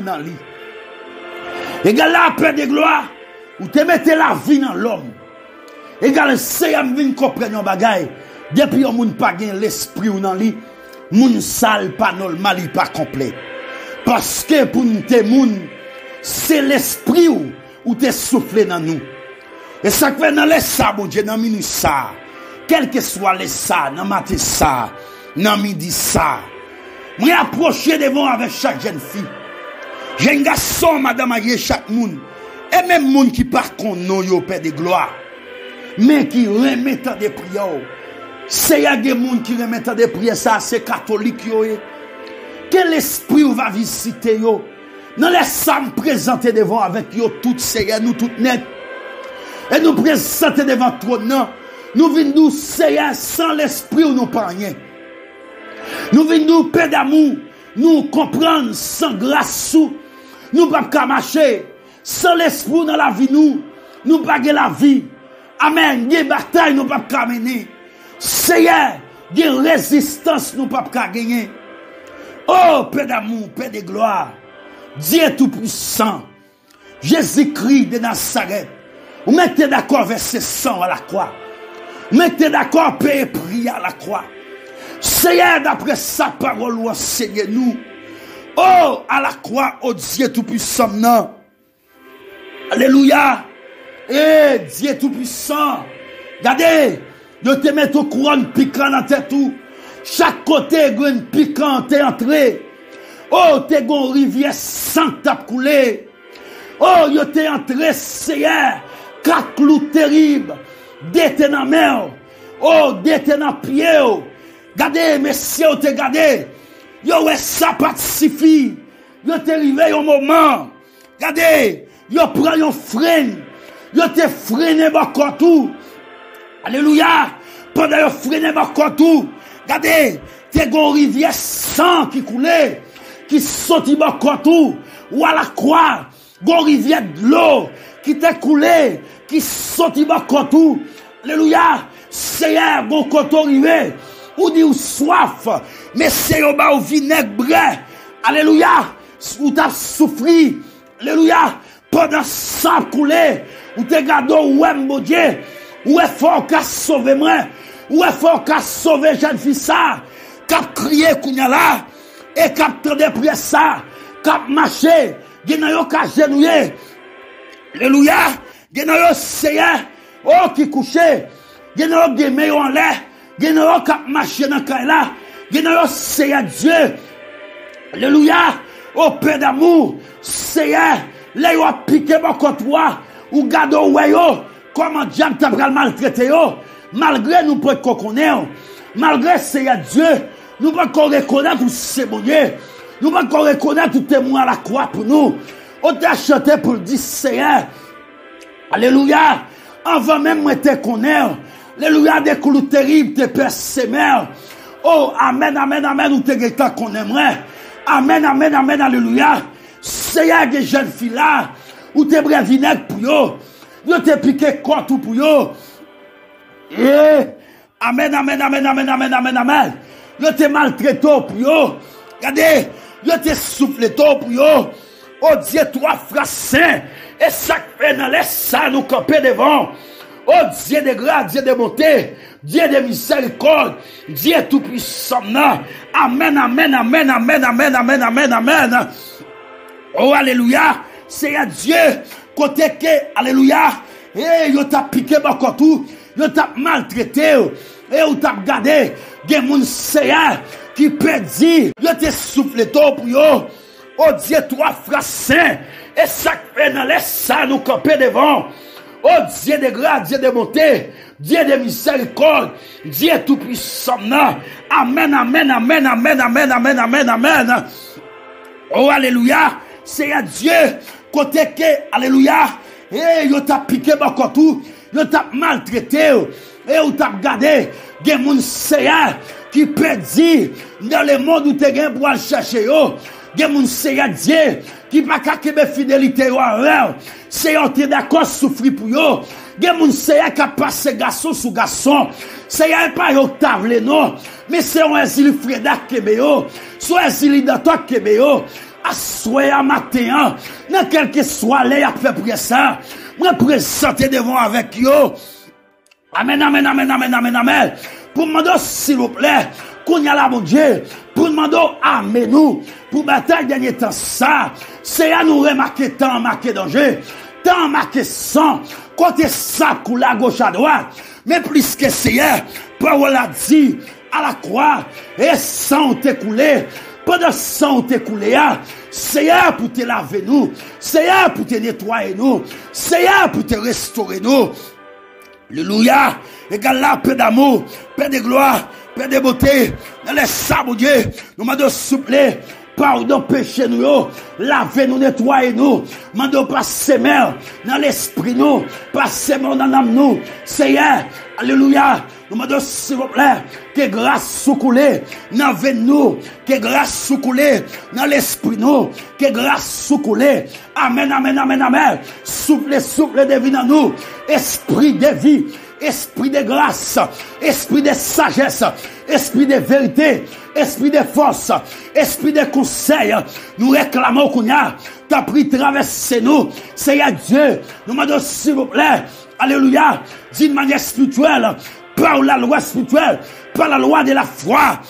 dans lui. Et là, Père de gloire, vous te mettez la vie dans l'homme. Et le Seigneur vient comprendre un bagage. Depuis on ne pas gagner l'esprit dans lui. Moun sale pas normal, il pas complet. Parce que pour nous, c'est l'esprit où te soufflé dans nous. Et ça fait dans les sabots, Dieu, dans minute ça. Quel que soit les ça, dans matin ça, dans midi ça. Moi approcher devant avec chaque jeune fille. J'ai un garçon, madame, aïe, chaque monde. Et même monde qui part contre nous, yo, Père de gloire. Mais qui remettent des prières. C'est y a des gens qui remettent des prières, ça c'est catholique yo. Quel esprit va visiter yo? Nous laissons présenter devant avec yo toutes Seigneur, nous toutes net. Et nous présenter devant trône. Nous venons nous Seigneur sans l'esprit ou nous pas rien. Nous venons nous paix d'amour, nous comprendre sans grâce nous pas qu'à marcher sans l'esprit dans la vie nous pas la vie. Amen. Des batailles nous pas qu'à mener. Seigneur, des résistance nous pas qu'à gagner. Oh, Père d'amour, Père de gloire, Dieu tout-puissant, Jésus-Christ de Nazareth, vous mettez d'accord verset 100 à la croix. Mettez d'accord payer prix à la croix. Seigneur, d'après sa parole, enseignez-nous. Oh, à la croix, oh Dieu tout-puissant, non. Alléluia. Eh, Dieu tout-puissant. Regardez, Yo te met au couronne piquant dans tête tout. Chaque côté, une piquant t'es entré. Oh, t'es gon rivière sang t'a coulé. Oh, yo t'es entré, Seigneur. Quatre clous terribles. Dété dans mer. Oh, dété dans pied. Gardez, messieurs, te gardez. Yo, ouais, ça pacifique. Yo te arrivé au moment. Gardez, yo prend yon freine. Yo te freiné bakon tout. Alléluia. Pendant yo freiné bakon tout. Gardez, te gon rivière sang qui coulait. Qui sorti bakon tout. Ou à la croix. Gon rivière de l'eau. Qui te coulé. Qui sorti bakon tout. Alléluia. Seigneur, gon koto rivé. Ou dit ou soif. Mais c'est au bas au vinaigre brais. Alléluia. Ou t'as souffri. Alléluia. Pendant ça coulé. Ou te gado ouais mon Dieu. Ou est fort qu'à sauver moi. Ou est fort qu'à sauver jeune fille ça. Cap crier kounya là. Et cap tendre prier ça. Cap marcher. Gena yo ka genouiller. Alléluia. Gena yo Seigneur. Oh qui couché. Gena yo geme yo en l'air. Gena yo cap marcher dans kay là. Gena yo Seigneur Dieu. Alléluia. Oh Père d'amour. Seigneur. Là yo a piqué mon contre toi. Ou gado ouais yo. Comment diable t'a pral maltraité yo. Malgré nous peut qu'on connaît. Malgré Seigneur Dieu. Nous pas qu'on reconnaître tout c'est bon Dieu. Nous pas qu'on reconnaître tout témoin à la croix pour nous. On t'a chanté pour dire Seigneur. Alléluia. Avant même moi te connaître. Alléluia des clous terribles te persémère. Oh amen amen amen ou te geta qu'on aimerait. Amen amen amen alléluia. Seigneur des jeunes filles là ou te bras vinaigre pour yo. Yo te piqué quoi tout pour yo. Amen amen amen amen amen amen amen. Yo te maltraité pour yo. Regardez, yo te soufflé pour yo. Oh Dieu, toi frère saint, et ça fait dans les ça nous camper devant. Oh Dieu de grâce, Dieu de bonté, Dieu de miséricorde, Dieu tout puissant. Amen, amen, amen, amen, amen, amen, amen, amen. Oh alléluia, c'est à Dieu, côté que, alléluia, et yo t'a piqué bakon tout, yo t'a maltraité, et ou t'a gardé, gen moun Seigneur qui peut dire, yo te soufflé pour yo. Oh Dieu, toi frère saint, et ça fait dans les ça nous camper devant. Oh Dieu de grâce, Dieu de bonté, Dieu de miséricorde, Dieu tout puissant. Amen, amen, amen, amen, amen, amen, amen, amen. Oh alléluia, c'est à Dieu, côté que, alléluia, et yo t'a piqué bakon tout, yo t'a maltraité, et ou t'a gardé, gen moun Seigneur qui peut dire, dans le monde où t'es gen pour aller chercher yo, gen moun Seigneur Dieu, qui pa ka kebe fidélité yo envers, Seigneur t'es d'accord souffrir pour yo, gen moun Seigneur qui passe garçon sous garçon, Seigneur pas yo tavle non, mais c'est un exil freda kebe yo, soit exil dans toi kebe yo, à soir matin, dans quel que soit les à peu près ça, moi présenter devant avec yo. Amen, amen, amen, amen, amen, amen. Pour demander, s'il vous plaît, qu'on y a là, mon Dieu, pour demander, amen nous, pour bataille dernier temps, ça, c'est à nous remarquer tant marqué danger, tant marqué sang, côté ça, coule à gauche à droite, mais plus que c'est, Paul a dit, à la croix, et sang t'est coulé, pendant sang t'est coulé, c'est pour te laver nous, c'est pour te nettoyer nous, c'est pour te restaurer nous. Alléluia. Égal là, paix d'amour, paix de gloire, paix de beauté. Dans les sables, Dieu, nous demandons souffler. Pardon, péché nous, lavez nous, nettoyez nous. Mandons passer mer dans l'esprit nous, passer mer dans l'âme nous. Seigneur, alléluia. Nous demandons s'il vous plaît, que grâce soucoulée dans nous, que grâce soucoulée dans l'esprit nous, que grâce soucoulée. Amen, amen, amen, amen. Soufflez, soufflez de vie dans nous. Esprit de vie, esprit de grâce, esprit de sagesse, esprit de vérité, esprit de force, esprit de conseil. Nous réclamons qu'on a, t'as pris traverser nous. Seigneur Dieu, nous demandons s'il vous plaît, alléluia, d'une manière spirituelle, par la loi spirituelle, par la loi de la foi.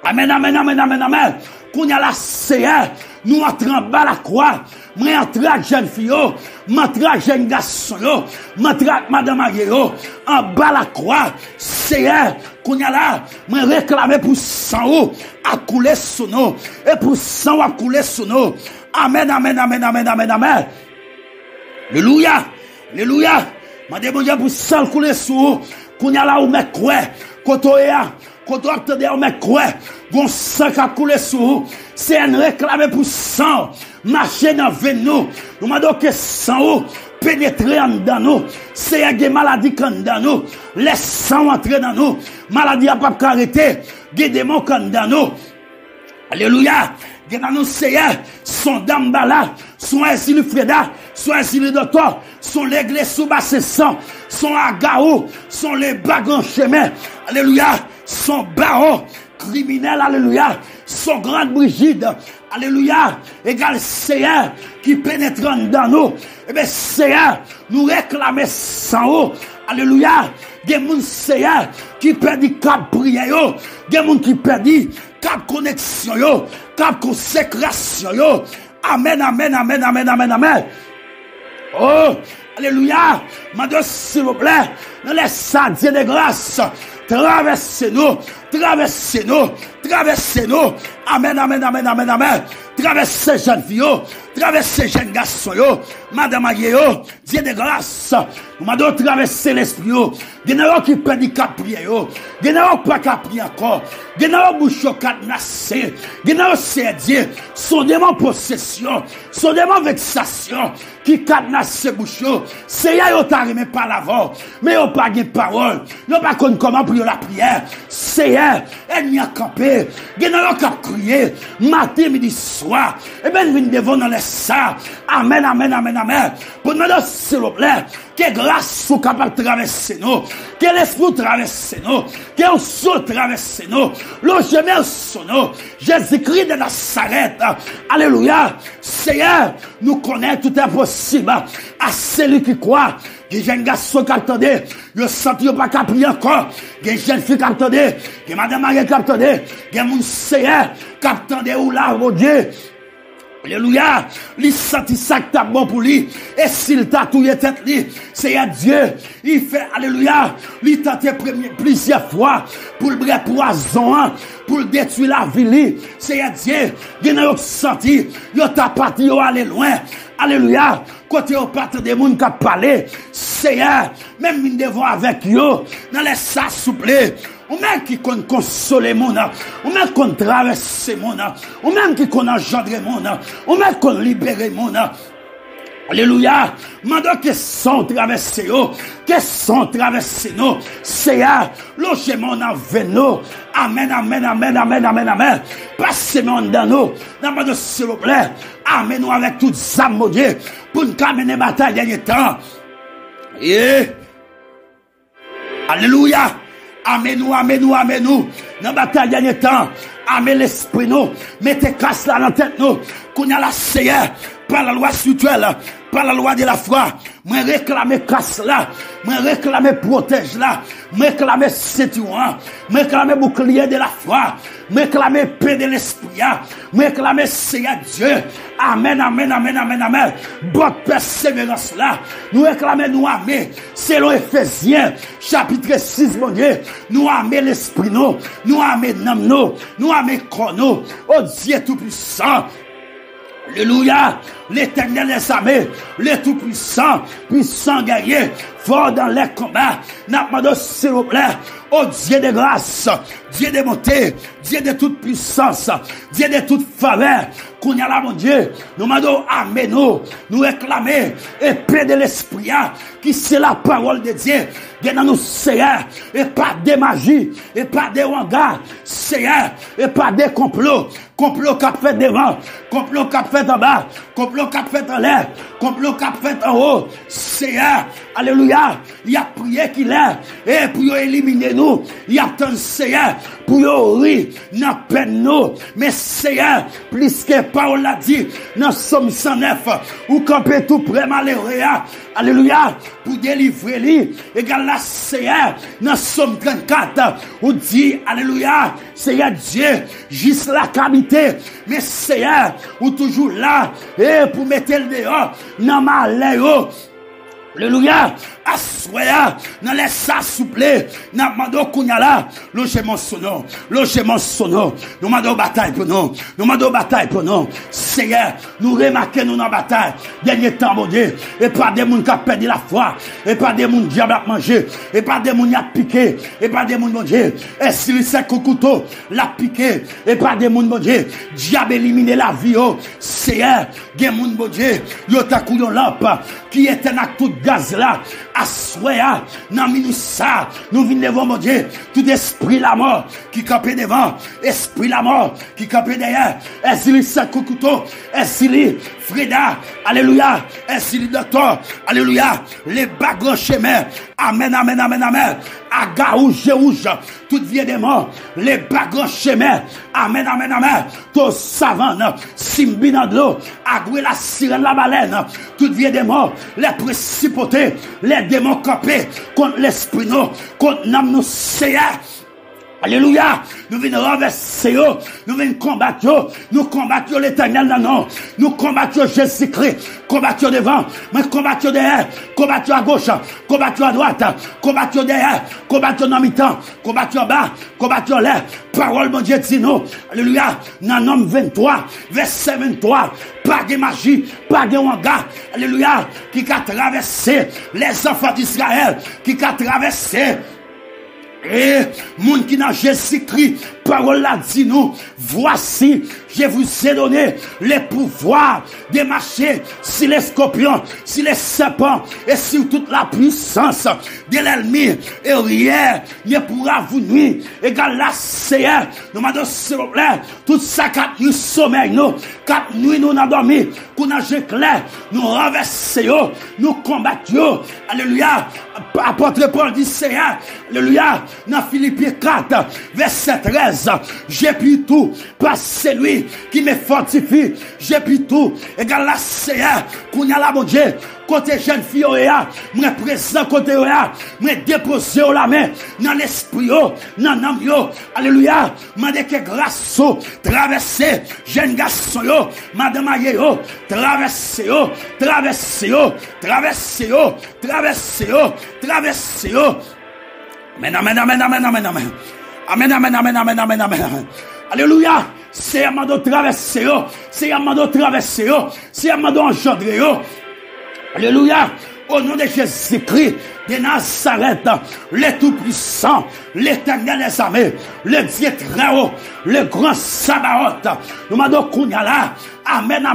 Amen, amen, amen, amen, amen. Qu'on y a la Seigneur, nous entrons en bas la croix, moi entrons à jeune fille, m'entrons à jeune garçon, m'entrons à madame Aguero, en bas la croix, Seigneur, qu'on y a là, moi réclamer pour sang à couler sur nous, et pour sang à couler sur nous. Amen, amen, amen, amen, amen, amen. Alléluia, alléluia. M'a demandé pour sang couler sur nous, qu'on y a là où me croit, quand on est là. Quand on attendait, on met quoi? Bon sang qui a coulé sur vous. C'est un réclamé pour sang. Marcher dans nous. Nous demandons que sang pénétrer dans nous. C'est des maladies qui sont dans nous. Les sang entrer dans nous. Maladie n'a pas arrêté. Des démons qui sont dans nous. Alléluia. Dans nous, Seigneur, son dambala, son asile Freda, son asile docteur, son l'église sous bas sang, son agaou, son les bagues en chemin. Alléluia. Son baron criminel, alléluia, son grande Brigitte, alléluia, égal Seigneur qui pénètre dans nous, et bien Seigneur, nous réclamer sans eau, alléluia, des gens Seigneur qui perdent cap prière, des gens qui perdent cap connexion, cap consécration, amen, amen, amen, amen, amen, amen. Oh, alléluia, madame, s'il vous plaît, nous laissons Dieu de grâce. Traversez-nous, traversez-nous, traversez-nous. Amen, amen, amen, amen, amen. Traversez jeunes filles, traversez jeunes garçons, madame Aguero, Dieu de grâce. Nous m'avons traversé l'esprit, général qui perd du cap prier, général pas cap prier encore, général bouche cadenassé, général c'est Dieu, son démon possession, son démon vexation, qui cadenasse bouche, c'est y'a yo t'arrivé par l'avant, mais yo pas de parole, yo pas connaît comment prier la prière, c'est y'a, elle n'y a campé, général qui a crié, matin, midi, soir, et ben vient devant dans les ça, amen, amen, amen, amen, pour nous dire s'il vous plaît, que grâce soit capable de traverser nous, que l'esprit traverse nous, que le sol traverse nous, le chemin sur nous, Jésus-Christ de Nazareth, alléluia, Seigneur, nous connaissons tout est possible, à celui qui croit, des jeunes garçons qui attendent, ils sentent pas qu'à prier encore, des jeunes filles qui attendent, des madame Marie qui attendent, des moun Seigneur qui attendent ou là, mon Dieu. Alléluia, il sentit ça que t'as bon pour lui, et s'il t'a touillé tête lui, c'est à Dieu, il fait, alléluia, il t'a plusieurs fois, pour le bras poison, pour le détruire la vie, c'est à Dieu, il n'a pas senti, il t'a parti, il aller loin, alléluia, côté au parti des gens qui ont parlé, Seigneur, même nous devons avec eux, dans les sacs souple, ou même qui qu'on console mon âme, ou même qu'on traverse mon âme, ou même qui qu'on engendre mon âme, ou même qu'on libère mon âme. Alléluia. Mando que sont traversés, que sont traversés nous. Seigneur, logez-moi dans nous. Amen, amen, amen, amen, amen, amen. Passez-moi dans nous. Dans s'il vous plaît. Amen, nous avec toutes les âmes, mon Dieu, pour nous mener bataille dernier temps. Et alléluia. Amen-nous, amen-nous, amen-nous. Dans la bataille dernier temps. Amen l'esprit nous. Mettez casse là dans la tête nous. Qu'on a la Seigneur. Par la loi spirituelle. Par la loi de la foi. Moi réclamer casse là. Moi réclamer protège là. Moi réclamer ceinture. Moi réclamer bouclier de la foi. Moi réclamer paix de l'esprit. Moi réclamer Seigneur Dieu. Amen, amen, amen, amen, amen. Bonne persévérance là. Nous réclamer nous aimer. Selon Ephésiens chapitre 6, mon Dieu. Nous aimer l'esprit nous. Nous aimer l'âme nous. Nous aimer corps nous. Oh Dieu tout puissant. Alléluia, l'Éternel est armé, le Tout-Puissant, puissant guerrier, fort dans les combats. N'a pas s'il vous plaît, oh Dieu de grâce, Dieu de bonté, Dieu de toute puissance, Dieu de toute faveur, qu'on y a là, mon Dieu, nous demandons armés nous réclamer, épée de l'esprit, qui c'est la parole de Dieu, qui dans nous, Seigneur, et pas des magies, et pas des wangas, Seigneur, et pas des complots qui a fait devant, complot qui a fait en bas, complot qui a fait en l'air, complot qui a fait en haut, Seigneur, alléluia, il y a prié qu'il est, et pour éliminer nous, il attend Seigneur pour y rire dans peine nous. Mais Seigneur, plus que Paul l'a dit, dans Somme 109, ou camper tout près malheureux, alléluia, pour délivrer lui. Égal la Seigneur, dans Somme 34, où dit, alléluia, Seigneur Dieu, juste la qualité, mais Seigneur, ou toujours là, et pour mettre le dehors, dans ma léo. Alléluia, assoya, dans les s'assouplé, dans mando kounyala, logement sono, nous mando bataille pour nous, Seigneur, nous remarquons nous dans bataille, dernier temps, mon Dieu, et pas des gens qui ont perdu la foi, et pas des gens qui ont mangé, et pas des gens qui ont piqué, et pas des gens, mon Dieu, et si le sec au couteau, l'a piqué, et pas des gens, mon Dieu, diable éliminer la vie, oh, Seigneur, des gens, mon Dieu, yo ta couillon lampe, qui est un acte de gaz là, assoya, nan minoussa, nous venons devant mon Dieu, tout esprit la mort qui campait devant, esprit la mort qui campait derrière, est-ce sac au couteau, est-ce Frida, alléluia, est-ce docteur, alléluia, les bagues chemin, amen, aga rouge, toute vie des morts, les bagues chemin, amen, tout savane, simbina de l'eau, agoué la sirène, la baleine, toute vie des morts, les précipités, les démons campés, contre l'esprit nous, contre l'âme nous, Seigneur. Alléluia, nous venons renverser, nous venons combattre, nous combattons l'éternel dans nous, nous combattons Jésus-Christ, combattons devant, mais combattons derrière, combattons à gauche, combattons à droite, combattons derrière, combattons dans mi-temps, combattons en bas, combattons en l'air, parole mon Dieu dit nous, alléluia, dans Nom 23, verset 23, pas de magie, pas de wanga, alléluia, qui a traversé les enfants d'Israël, qui a traversé et moun qui n'a Jésus-Christ, parole l'a dit nous, voici, je vous ai donné les pouvoirs de marcher sur les scorpions, sur les serpents et sur toute la puissance de l'ennemi. Et rien ne pourra vous nuire. Égal la Seigneur, nous m'avons s'il vous plaît, tout ça 4 nuits sommeil nous, 4 nuits nous n'a dormi, qu'on a jeté clair, nous renversons, nous combattons, alléluia. Apôtre Paul dit Seigneur, alléluia, dans Philippiens 4, verset 13, j'ai pu tout, par celui qui me fortifie, j'ai pu tout, égal la Seigneur, qu'on y a la bon Dieu, côté jeune fille, moi présent côté, moi déposé la main, dans l'esprit, dans l'âme, alléluia, m'a dit que grâce, traverser, jeune garçon, madame Aye, traverser, Amen. Alléluia. C'est un mando traverser, c'est un mando traverser, c'est un mando engendrer. Alléluia. Au nom de Jésus-Christ de Nazareth, le Tout-Puissant, l'Éternel des armées, le Dieu très haut, le grand Sabaoth, nous m'adons Kounyala. Amen.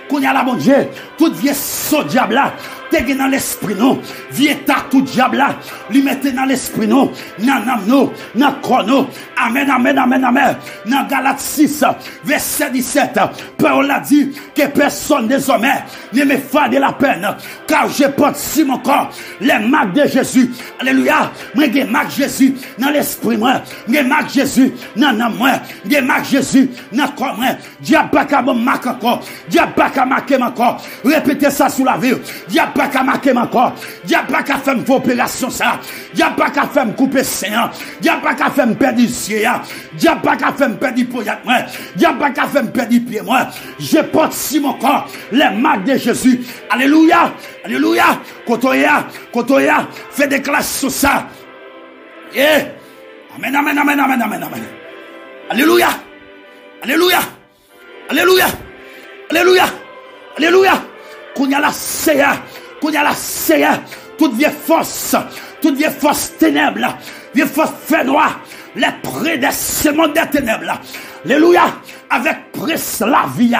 Kounyala, mon Dieu, tout vieux saut diable là, t'es dans l'esprit nous, vieux ta tout diable là, lui mettez dans l'esprit nous, dans chrono. Amen. Dans Galates 6, verset 17, Paul a dit que personne désormais ne me fait de la peine, car je porte sur mon corps les marques de Jésus. Alléluia. Moi, j'ai marque Jésus dans l'esprit, moi. J'ai marque Jésus dans l'âme, moi. J'ai marque Jésus dans le corps, moi. Diable pas qu'à marquer encore. Diable pas qu'à marquer encore. Répétez ça sous la vie. Diable pas qu'à marquer encore. Diable pas qu'à faire une opération, ça. Diable pas qu'à faire me couper séant. Diable pas qu'à faire me perdre ciel. Diable pas qu'à faire me perdre poignard, moi. Diable pas qu'à faire me perdre pied, moi. Je porte sur mon corps les marques de Jésus. Alléluia. Kotoya, fais des classes sur ça. Amen. Alléluia. Qu'on y a la Seigneur, toute vieille force ténèbres, vieille force fait noir, les prédestinés des ténèbres. Alléluia. Avec presse la vie,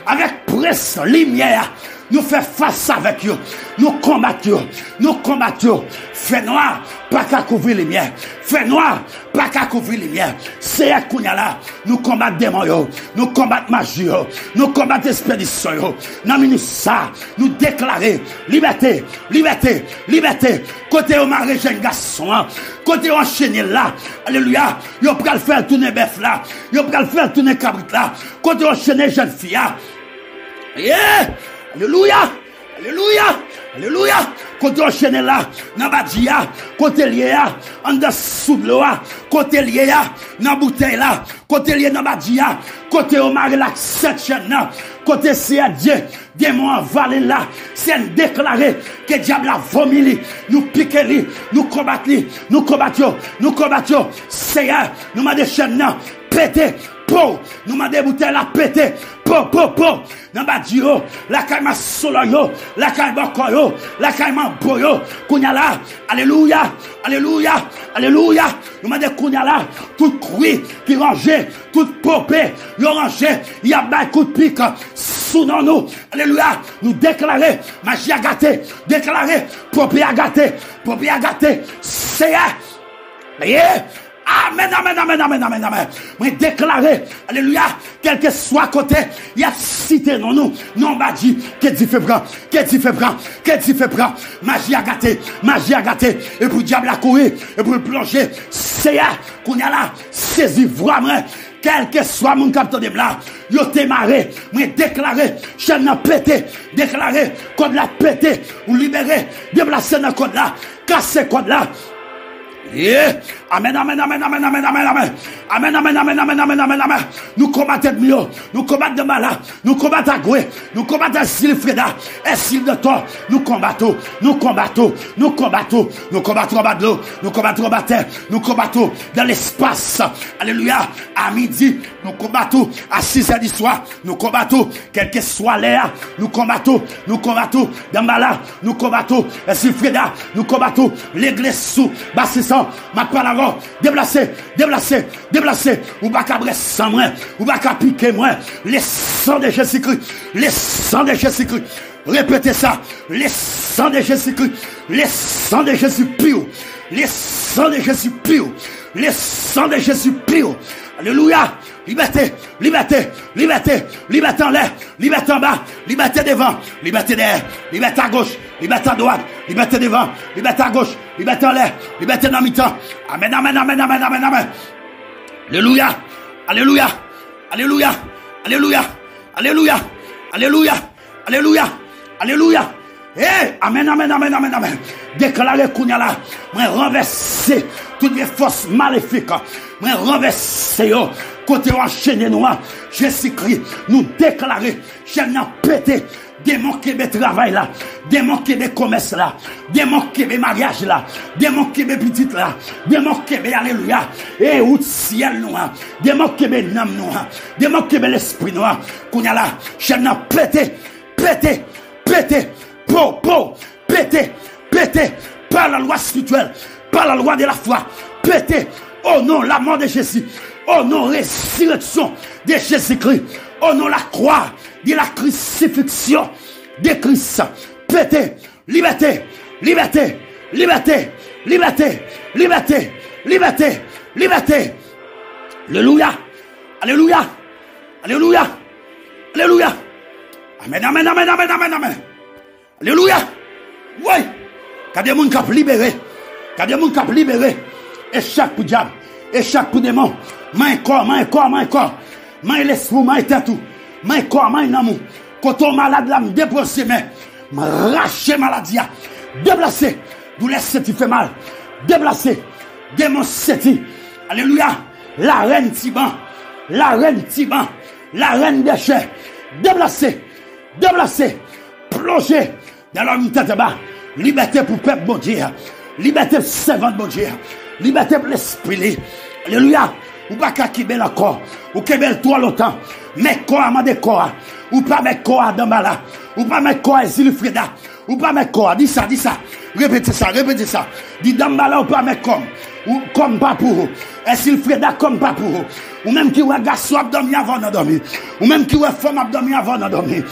avec presse lumière, nous faisons face avec eux, nous combattons, fait noir, pas qu'à couvrir les miens, fait noir, pas qu'à couvrir les miens, c'est à Kounyala, nous combattons démons, nous combattons magie, nous combattons expédition, nous minus ça, nous déclarer liberté, liberté, liberté, côté au mari jeune garçon, côté enchaîné là, alléluia, yo pral faire tourner bœuf là, yo pral faire tourner cabrit là, côté enchaîné jeune fille, yeah, alléluia, alléluia, alléluia, côté enchaîné là, dans badia, côté lié en dessous de l'eau, côté lié dans bouteille là, côté lié dans badia, côté au mari là, cette chaîne côté c'est Dieu, démon avalé là, c'est déclaré que diable a vomi, nous piquer, nous combattons, c'est nous m'a des chaînes pété, po, nous m'a des bouteilles là pété, po, dans badio, la caïma solo la caïma koyo, la caïma boyo, Kounyala, alléluia, alléluia, alléluia, nous m'a des Kounyala, tout cruit, qui rangeait, tout popé, yo rangé, il y a un coup de pique, sous nous, alléluia, nous déclarer, magie à gâter, déclarer, popé à gâter, c'est amen, amen, amen, amen, amen, amen. Moi déclarer, alléluia, quel que soit côté, il y a cité non, non, badi, que dit fait prend, magie à gâter, et pour diable à courir, et pour plonger, c'est qu'on y a là, saisi vraiment, quel que soit mon capteur de blanc, yo te maré, moi déclarer, chaîne n'a pété, déclarer, code la pété, ou libérer, déplacer dans code là, casser code là. Yeah. Amen, amen, amen, amen, amen, amen, amen. Amen, amen, amen, amen, amen, amen, amen. Nous combattons mieux, nous combattons de malade, nous combattons à Goué, nous combattons à Silfreda, et Sil de Thor, nous combattons en bas de l'eau, nous combattons en bas de terre, nous combattons dans l'espace. Alléluia. À midi, nous combattons à 6h du soir, nous combattons, quel que soit l'air, nous combattons dans malade, nous combattons à Silfreda, nous combattons l'église sous, bassissant, ma parole, déplacer, ou pas qu'à brasser sans moi, ou pas qu'à piquer moi, les sangs de Jésus-Christ, répétez ça, les sangs de Jésus-Christ, les sangs de Jésus pur, les sangs de Jésus pur, les sangs de Jésus pur, alléluia, liberté en l'air, liberté en bas, liberté devant, liberté derrière, liberté à gauche, liberté à droite, liberté devant, liberté à gauche, liberté en l'air, liberté dans mi-temps. Amen, amen, amen, amen, amen, amen. Alléluia, alléluia, alléluia, alléluia, alléluia, alléluia, alléluia, alléluia. Eh, amen, amen, amen, amen, amen. Déclarez Kounyala, moi renverser toutes les forces maléfiques, moi renverser yo, côté enchaîné noir, Jésus-Christ, nous déclarer, chaîne pété, démon qui est travail là, démon qui est commerce là, démon qui est mariage là, démon qui est petite là, démon qui est alléluia, et ou ciel noir, démon qui est nam noir, démon qui est l'esprit noir, Kounyala, chaîne pété, pété, par la loi spirituelle, par la loi de la foi, pété, oh non, la mort de Jésus, oh non, résurrection de Jésus-Christ, oh non, la croix de la crucifixion de Christ, pété, liberté, alléluia, alléluia, alléluia, alléluia, amen, amen, amen, amen, amen, amen, alléluia, oui, quand des gens qui libéré, échappe pour diable, échappe pour démon, main corps, main l'esprit, main tête, main corps, main amour, quand on malade là, me déposer main, m'arracher maladie, déplacer, douleur c'est fait mal, déplacer, démon c'est, alléluia, la reine Tiban, la reine des chers, déplacer, plonger dans l'homme tête bas, liberté pour peuple bon Dieu, liberté pour servant bon Dieu, liberté pour l'esprit, alléluia, ou pas qu'à kibel encore, ou kibel trop longtemps, mais quoi, mande quoi, ou pas mettre quoi dans bala, ou pas mettre quoi ici le Freda, ou pas mettre quoi, dis ça, répétez ça, dis dans bala ou pas mettre ou comme pas pour vous, et s'il Freda comme pas pour vous, ou même qui ou un garçon abdomen avant de dormir, ou même qui ou une femme abdomen avant de dormir.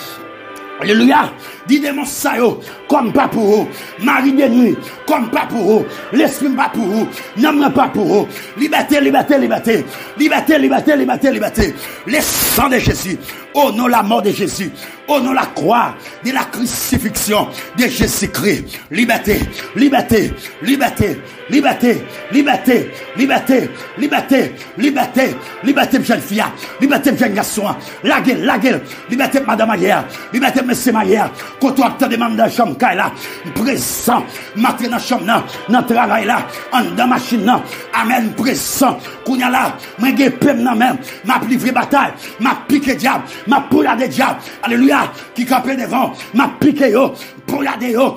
Alléluia. Dis démon ça yo, comme pas pour vous. Marie de nuit, comme pas pour vous. L'esprit pas pour vous. Non pas pour vous. Liberté, liberté, liberté. Liberté, liberté, liberté, liberté. Le sang de Jésus. Au nom de la mort de Jésus. Au nom de la croix, de la crucifixion de Jésus-Christ. Liberté, liberté, liberté, liberté, liberté, liberté, liberté, liberté, liberté, jeune fille. Liberté, jeune garçon. La gueule. Liberté, madame Maillère. Liberté, monsieur Maillère. Quand tu as demandé dans la chambre, là, présent, matin dans la chambre, dans le travail là, dans la machine là, amen, présent, qu'on y a là, moi j'ai peur dans même, m'a livré bataille, m'a piqué diable, m'a poignardé diable, alléluia, qui campait devant, m'a piqué yo, poignardé yo,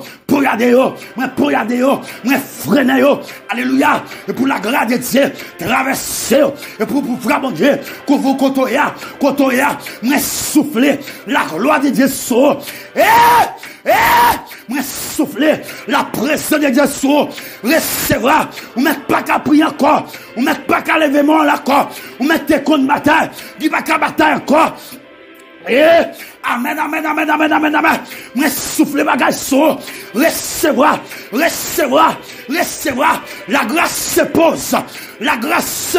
moi freiné yo, alléluia, et pour la grâce de Dieu, traverser yo, et pour frère mon Dieu, que vous côtoyez, moi souffler, la gloire de Dieu sur moi souffler la présence de Dieu sur recevoir ou mettre pas qu'à prier encore ou mettre pas qu'à lever mon là encore ou mettre tes comptes bataille dit pas qu'à bataille encore amen moi souffler bagage sur recevoir la grâce se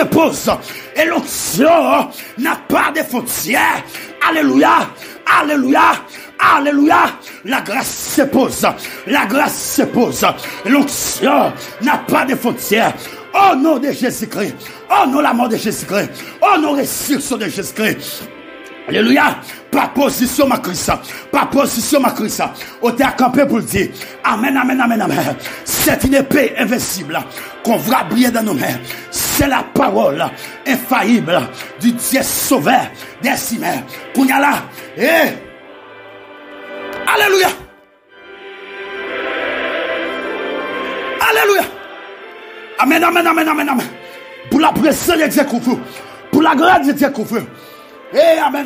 pose et l'onction n'a pas de frontières alléluia la grâce se pose l'onction n'a pas de frontières au nom de Jésus-Christ au nom de la mort de Jésus-Christ au nom de la résurrection de Jésus-Christ. Alléluia. Pas position ma Christ. On t'a campé pour le dire. Amen. C'est une épée invincible qu'on va briller dans nos mains. C'est la parole infaillible du Dieu sauveur des cimères. Qu'on y a là. Alléluia. Amen. Pour la présence de Dieu qu'on fait. Pour la grâce de Dieu qu'on fait. Amen.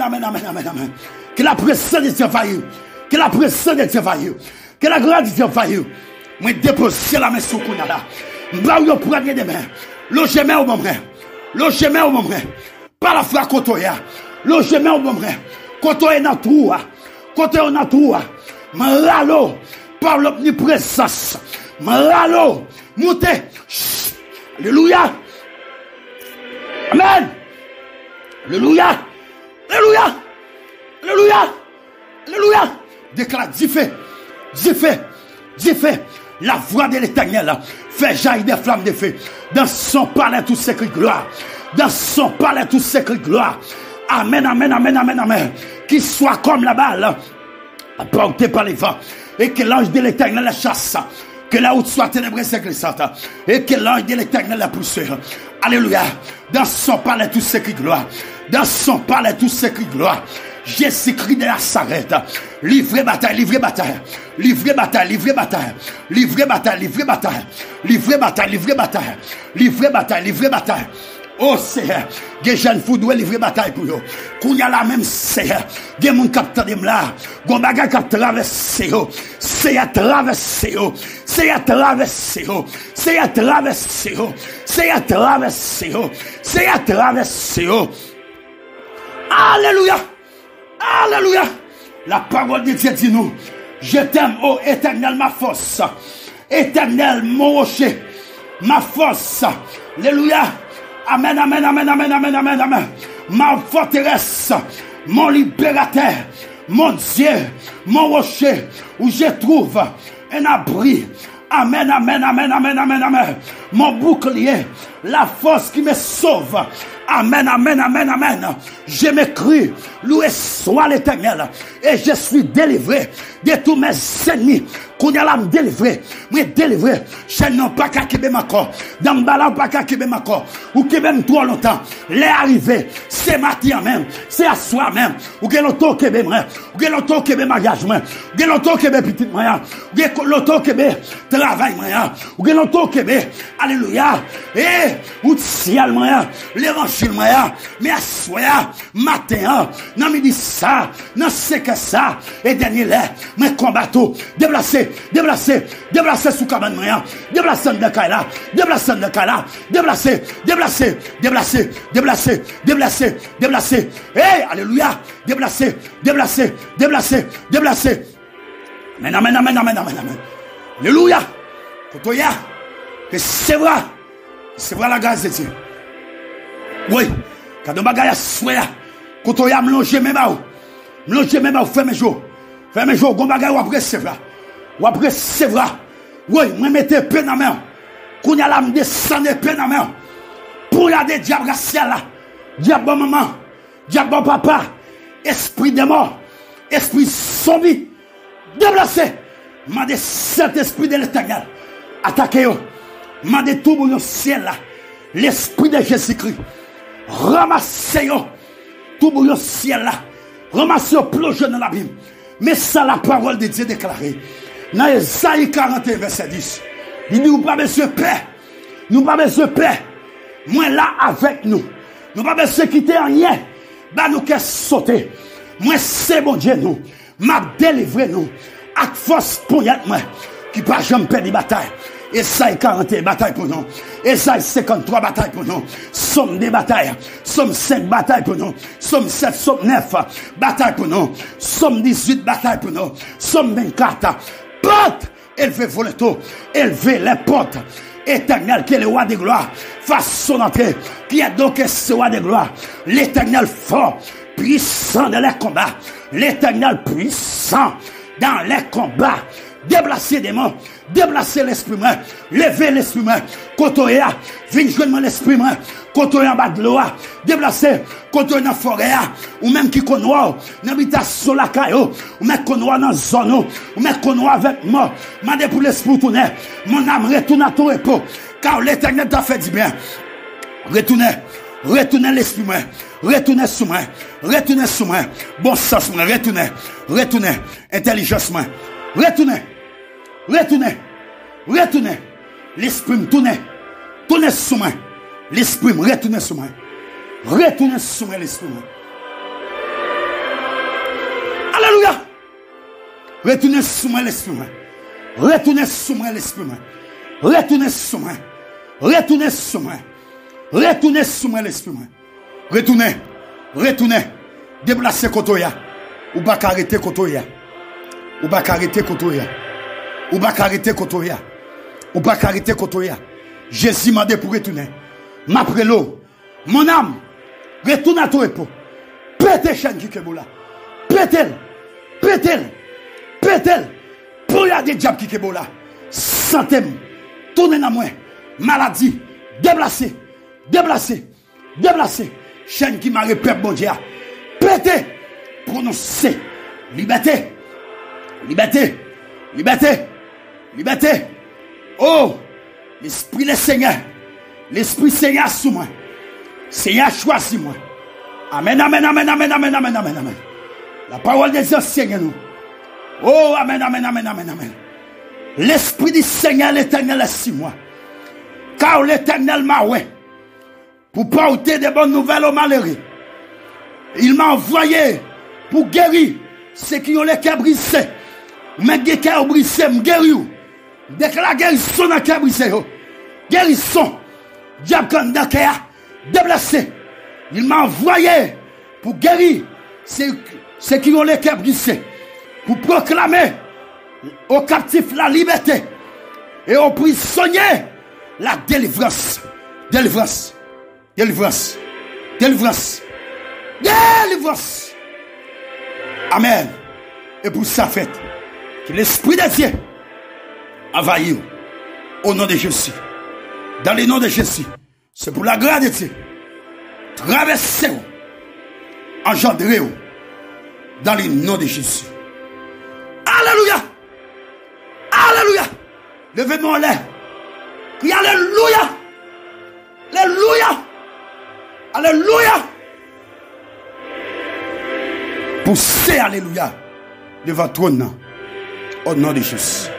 Que la présence de Dieu vaille. Que la présence de Dieu vaille. Que la grâce de Dieu vaille. Moi déposer la main sur Kounala. M'ba yo prendre des mains. Logement au bon frère. Par la foi kotoya. Logement au bon frère. Kotoya dans trou. M'ralo par l'omniprésence. M'ralo montez. Alléluia. Amen. Alléluia. Déclare, Dieu fait. La voix de l'Éternel fait jaillir des flammes de feu. Dans son palais tout secret gloire. Amen. Qu'il soit comme la balle portée par les vents. Et que l'ange de l'Éternel la chasse. Que la route soit ténébreuse et glissante. Et que l'ange de l'Éternel la pousse. Alléluia. Dans son palais tout secret gloire. Jésus-Christ de Nazareth. Livrez bataille. Oh Seigneur, des jeunes fous doivent livrer bataille pour eux. Qu'on y a la même Seigneur, des gens qui ont là, des bagages qui ont traversé. Alléluia. La parole de Dieu dit nous, je t'aime, ô Éternel, ma force. Éternel, mon rocher, ma force. Alléluia. Amen. Ma forteresse, mon libérateur, mon Dieu, mon rocher, où je trouve un abri. Amen. Mon bouclier, la force qui me sauve. Amen. Je m'écris, loué soit l'Éternel, et je suis délivré de tous mes ennemis. Qu'on y a là me délivrer, je n'ai pas qu'à kébé ma corps, dans le ballon pas qu'à kébé ma corps, ou kébé trop longtemps, les arrivés, c'est matin même, c'est à soi même, ou que l'auto kébé moi, ou que l'auto kébé mariage moi, ou que l'auto kébé petit moyen, ou que l'auto kébé travail moyen, ou que l'auto kébé, alléluia, ou ciel moyen, l'évangile l'évangile, mais à soya, matin, non, me dit ça, non, c'est que ça, et dernier là, mais combatto, déplacer sous cabane, déplacer de Kaila, déplacer, hey, alléluia, déplacer, amen, alléluia, Kotoya, c'est vrai la grâce de Dieu. Oui, quand on bagaille à soya, Kotoya, m'longer même à ferme mes jours, gon bagaille ou après c'est vrai, oui, moi mettez peine en main, qu'on y a la me descendre peine en main, pour y a des diables raciales là, diable bon maman, diable bon papa, esprit de mort, esprit zombie, déplacé, m'a des Saint-Esprit de l'Éternel, attaquez-vous, m'a des tout le ciel là, l'Esprit de Jésus-Christ, ramassez-vous, tout le ciel là, ramassez-vous, plongez dans l'abîme, mais ça la parole de Dieu déclarée, dans Esaïe 41 verset 10, il dit, nous pas besoin de paix, moi là avec nous pas besoin de quitter rien, bah nous qu'est sauter, moi c'est bon Dieu nous, m'a délivré nous, avec force pour y être moi, qui pas jamais perdre des batailles. Esaïe 41 bataille pour nous. Esaïe 53 bataille pour nous. Somme des batailles. Somme 5 bataille pour nous. Somme 7, somme 9 bataille pour nous. Somme 18 bataille pour nous. Somme 24. Porte, élevez vos lettres. Élevez les portes. Éternel, qui est le roi des gloires. Fasse son entrée. Qui est donc ce roi des gloires? L'Éternel fort, puissant dans les combats. L'Éternel puissant dans les combats. Déplacer des mains, déplacer l'esprit moi, lever l'esprit moi, côtoyer, venir joindre l'esprit moi, côtoyer en bas de l'eau, déplacer, côtoyer dans la forêt, ou même qui connaît, dans l'habitation la caillou, ou même connaît dans la zone, ou même connaît avec moi, mandez pour l'esprit tourner, mon âme retourne à ton repos, car l'Éternel t'a fait du bien. Retournez l'esprit moi, retournez sous moi, bon sens moi, retournez, intelligence moi. Retournez. L'esprit me tournez sous moi. L'esprit me retournez sous moi. L'esprit moi. Alléluia. Retournez sous moi l'esprit moi. Retournez sous moi. L'esprit moi. Retournez. Déplacez Kotoya. Ou pas arrêter Kotoya. Ou pas arrêter Kotoya. Jésus m'a dit pour retourner. M'après l'eau. Mon âme. Retourne à ton repos. Pétez chaîne qui est là. Pétez. Pour y a des diables qui est là. Santé. Tournez dans moi. Maladie. Déplacez. Chaîne qui m'a répété bon Dieu. Pétez. Prononcez. Liberté. Oh, l'esprit du Seigneur. L'esprit Seigneur sous moi. Seigneur choisis moi. Amen. La parole des anciens nous. Oh, amen. L'esprit du Seigneur, l'Éternel est sur moi. Car l'Éternel m'a oué pour porter des bonnes nouvelles aux malheureux. Il m'a envoyé pour guérir ceux qui ont les cœurs brisés. Mais des cœurs brisés, me guérir. Dès que la guérison dans le cœur brisé, guérison, diable comme dans le cœur, déplacé. Il m'a envoyé pour guérir ceux qui ont les cœurs brisés, pour proclamer aux captifs la liberté et aux prisonniers la délivrance. Amen. Et pour ça fait que l'Esprit de Dieu envahit au nom de Jésus. Dans le nom de Jésus. C'est pour la grâce de Dieu. Traversez-vous. Engendrez-vous. Dans le nom de Jésus. Alléluia. Levez-moi en l'air. Criez Alléluia. Poussez Alléluia devant ton nom. Au nom de Jésus.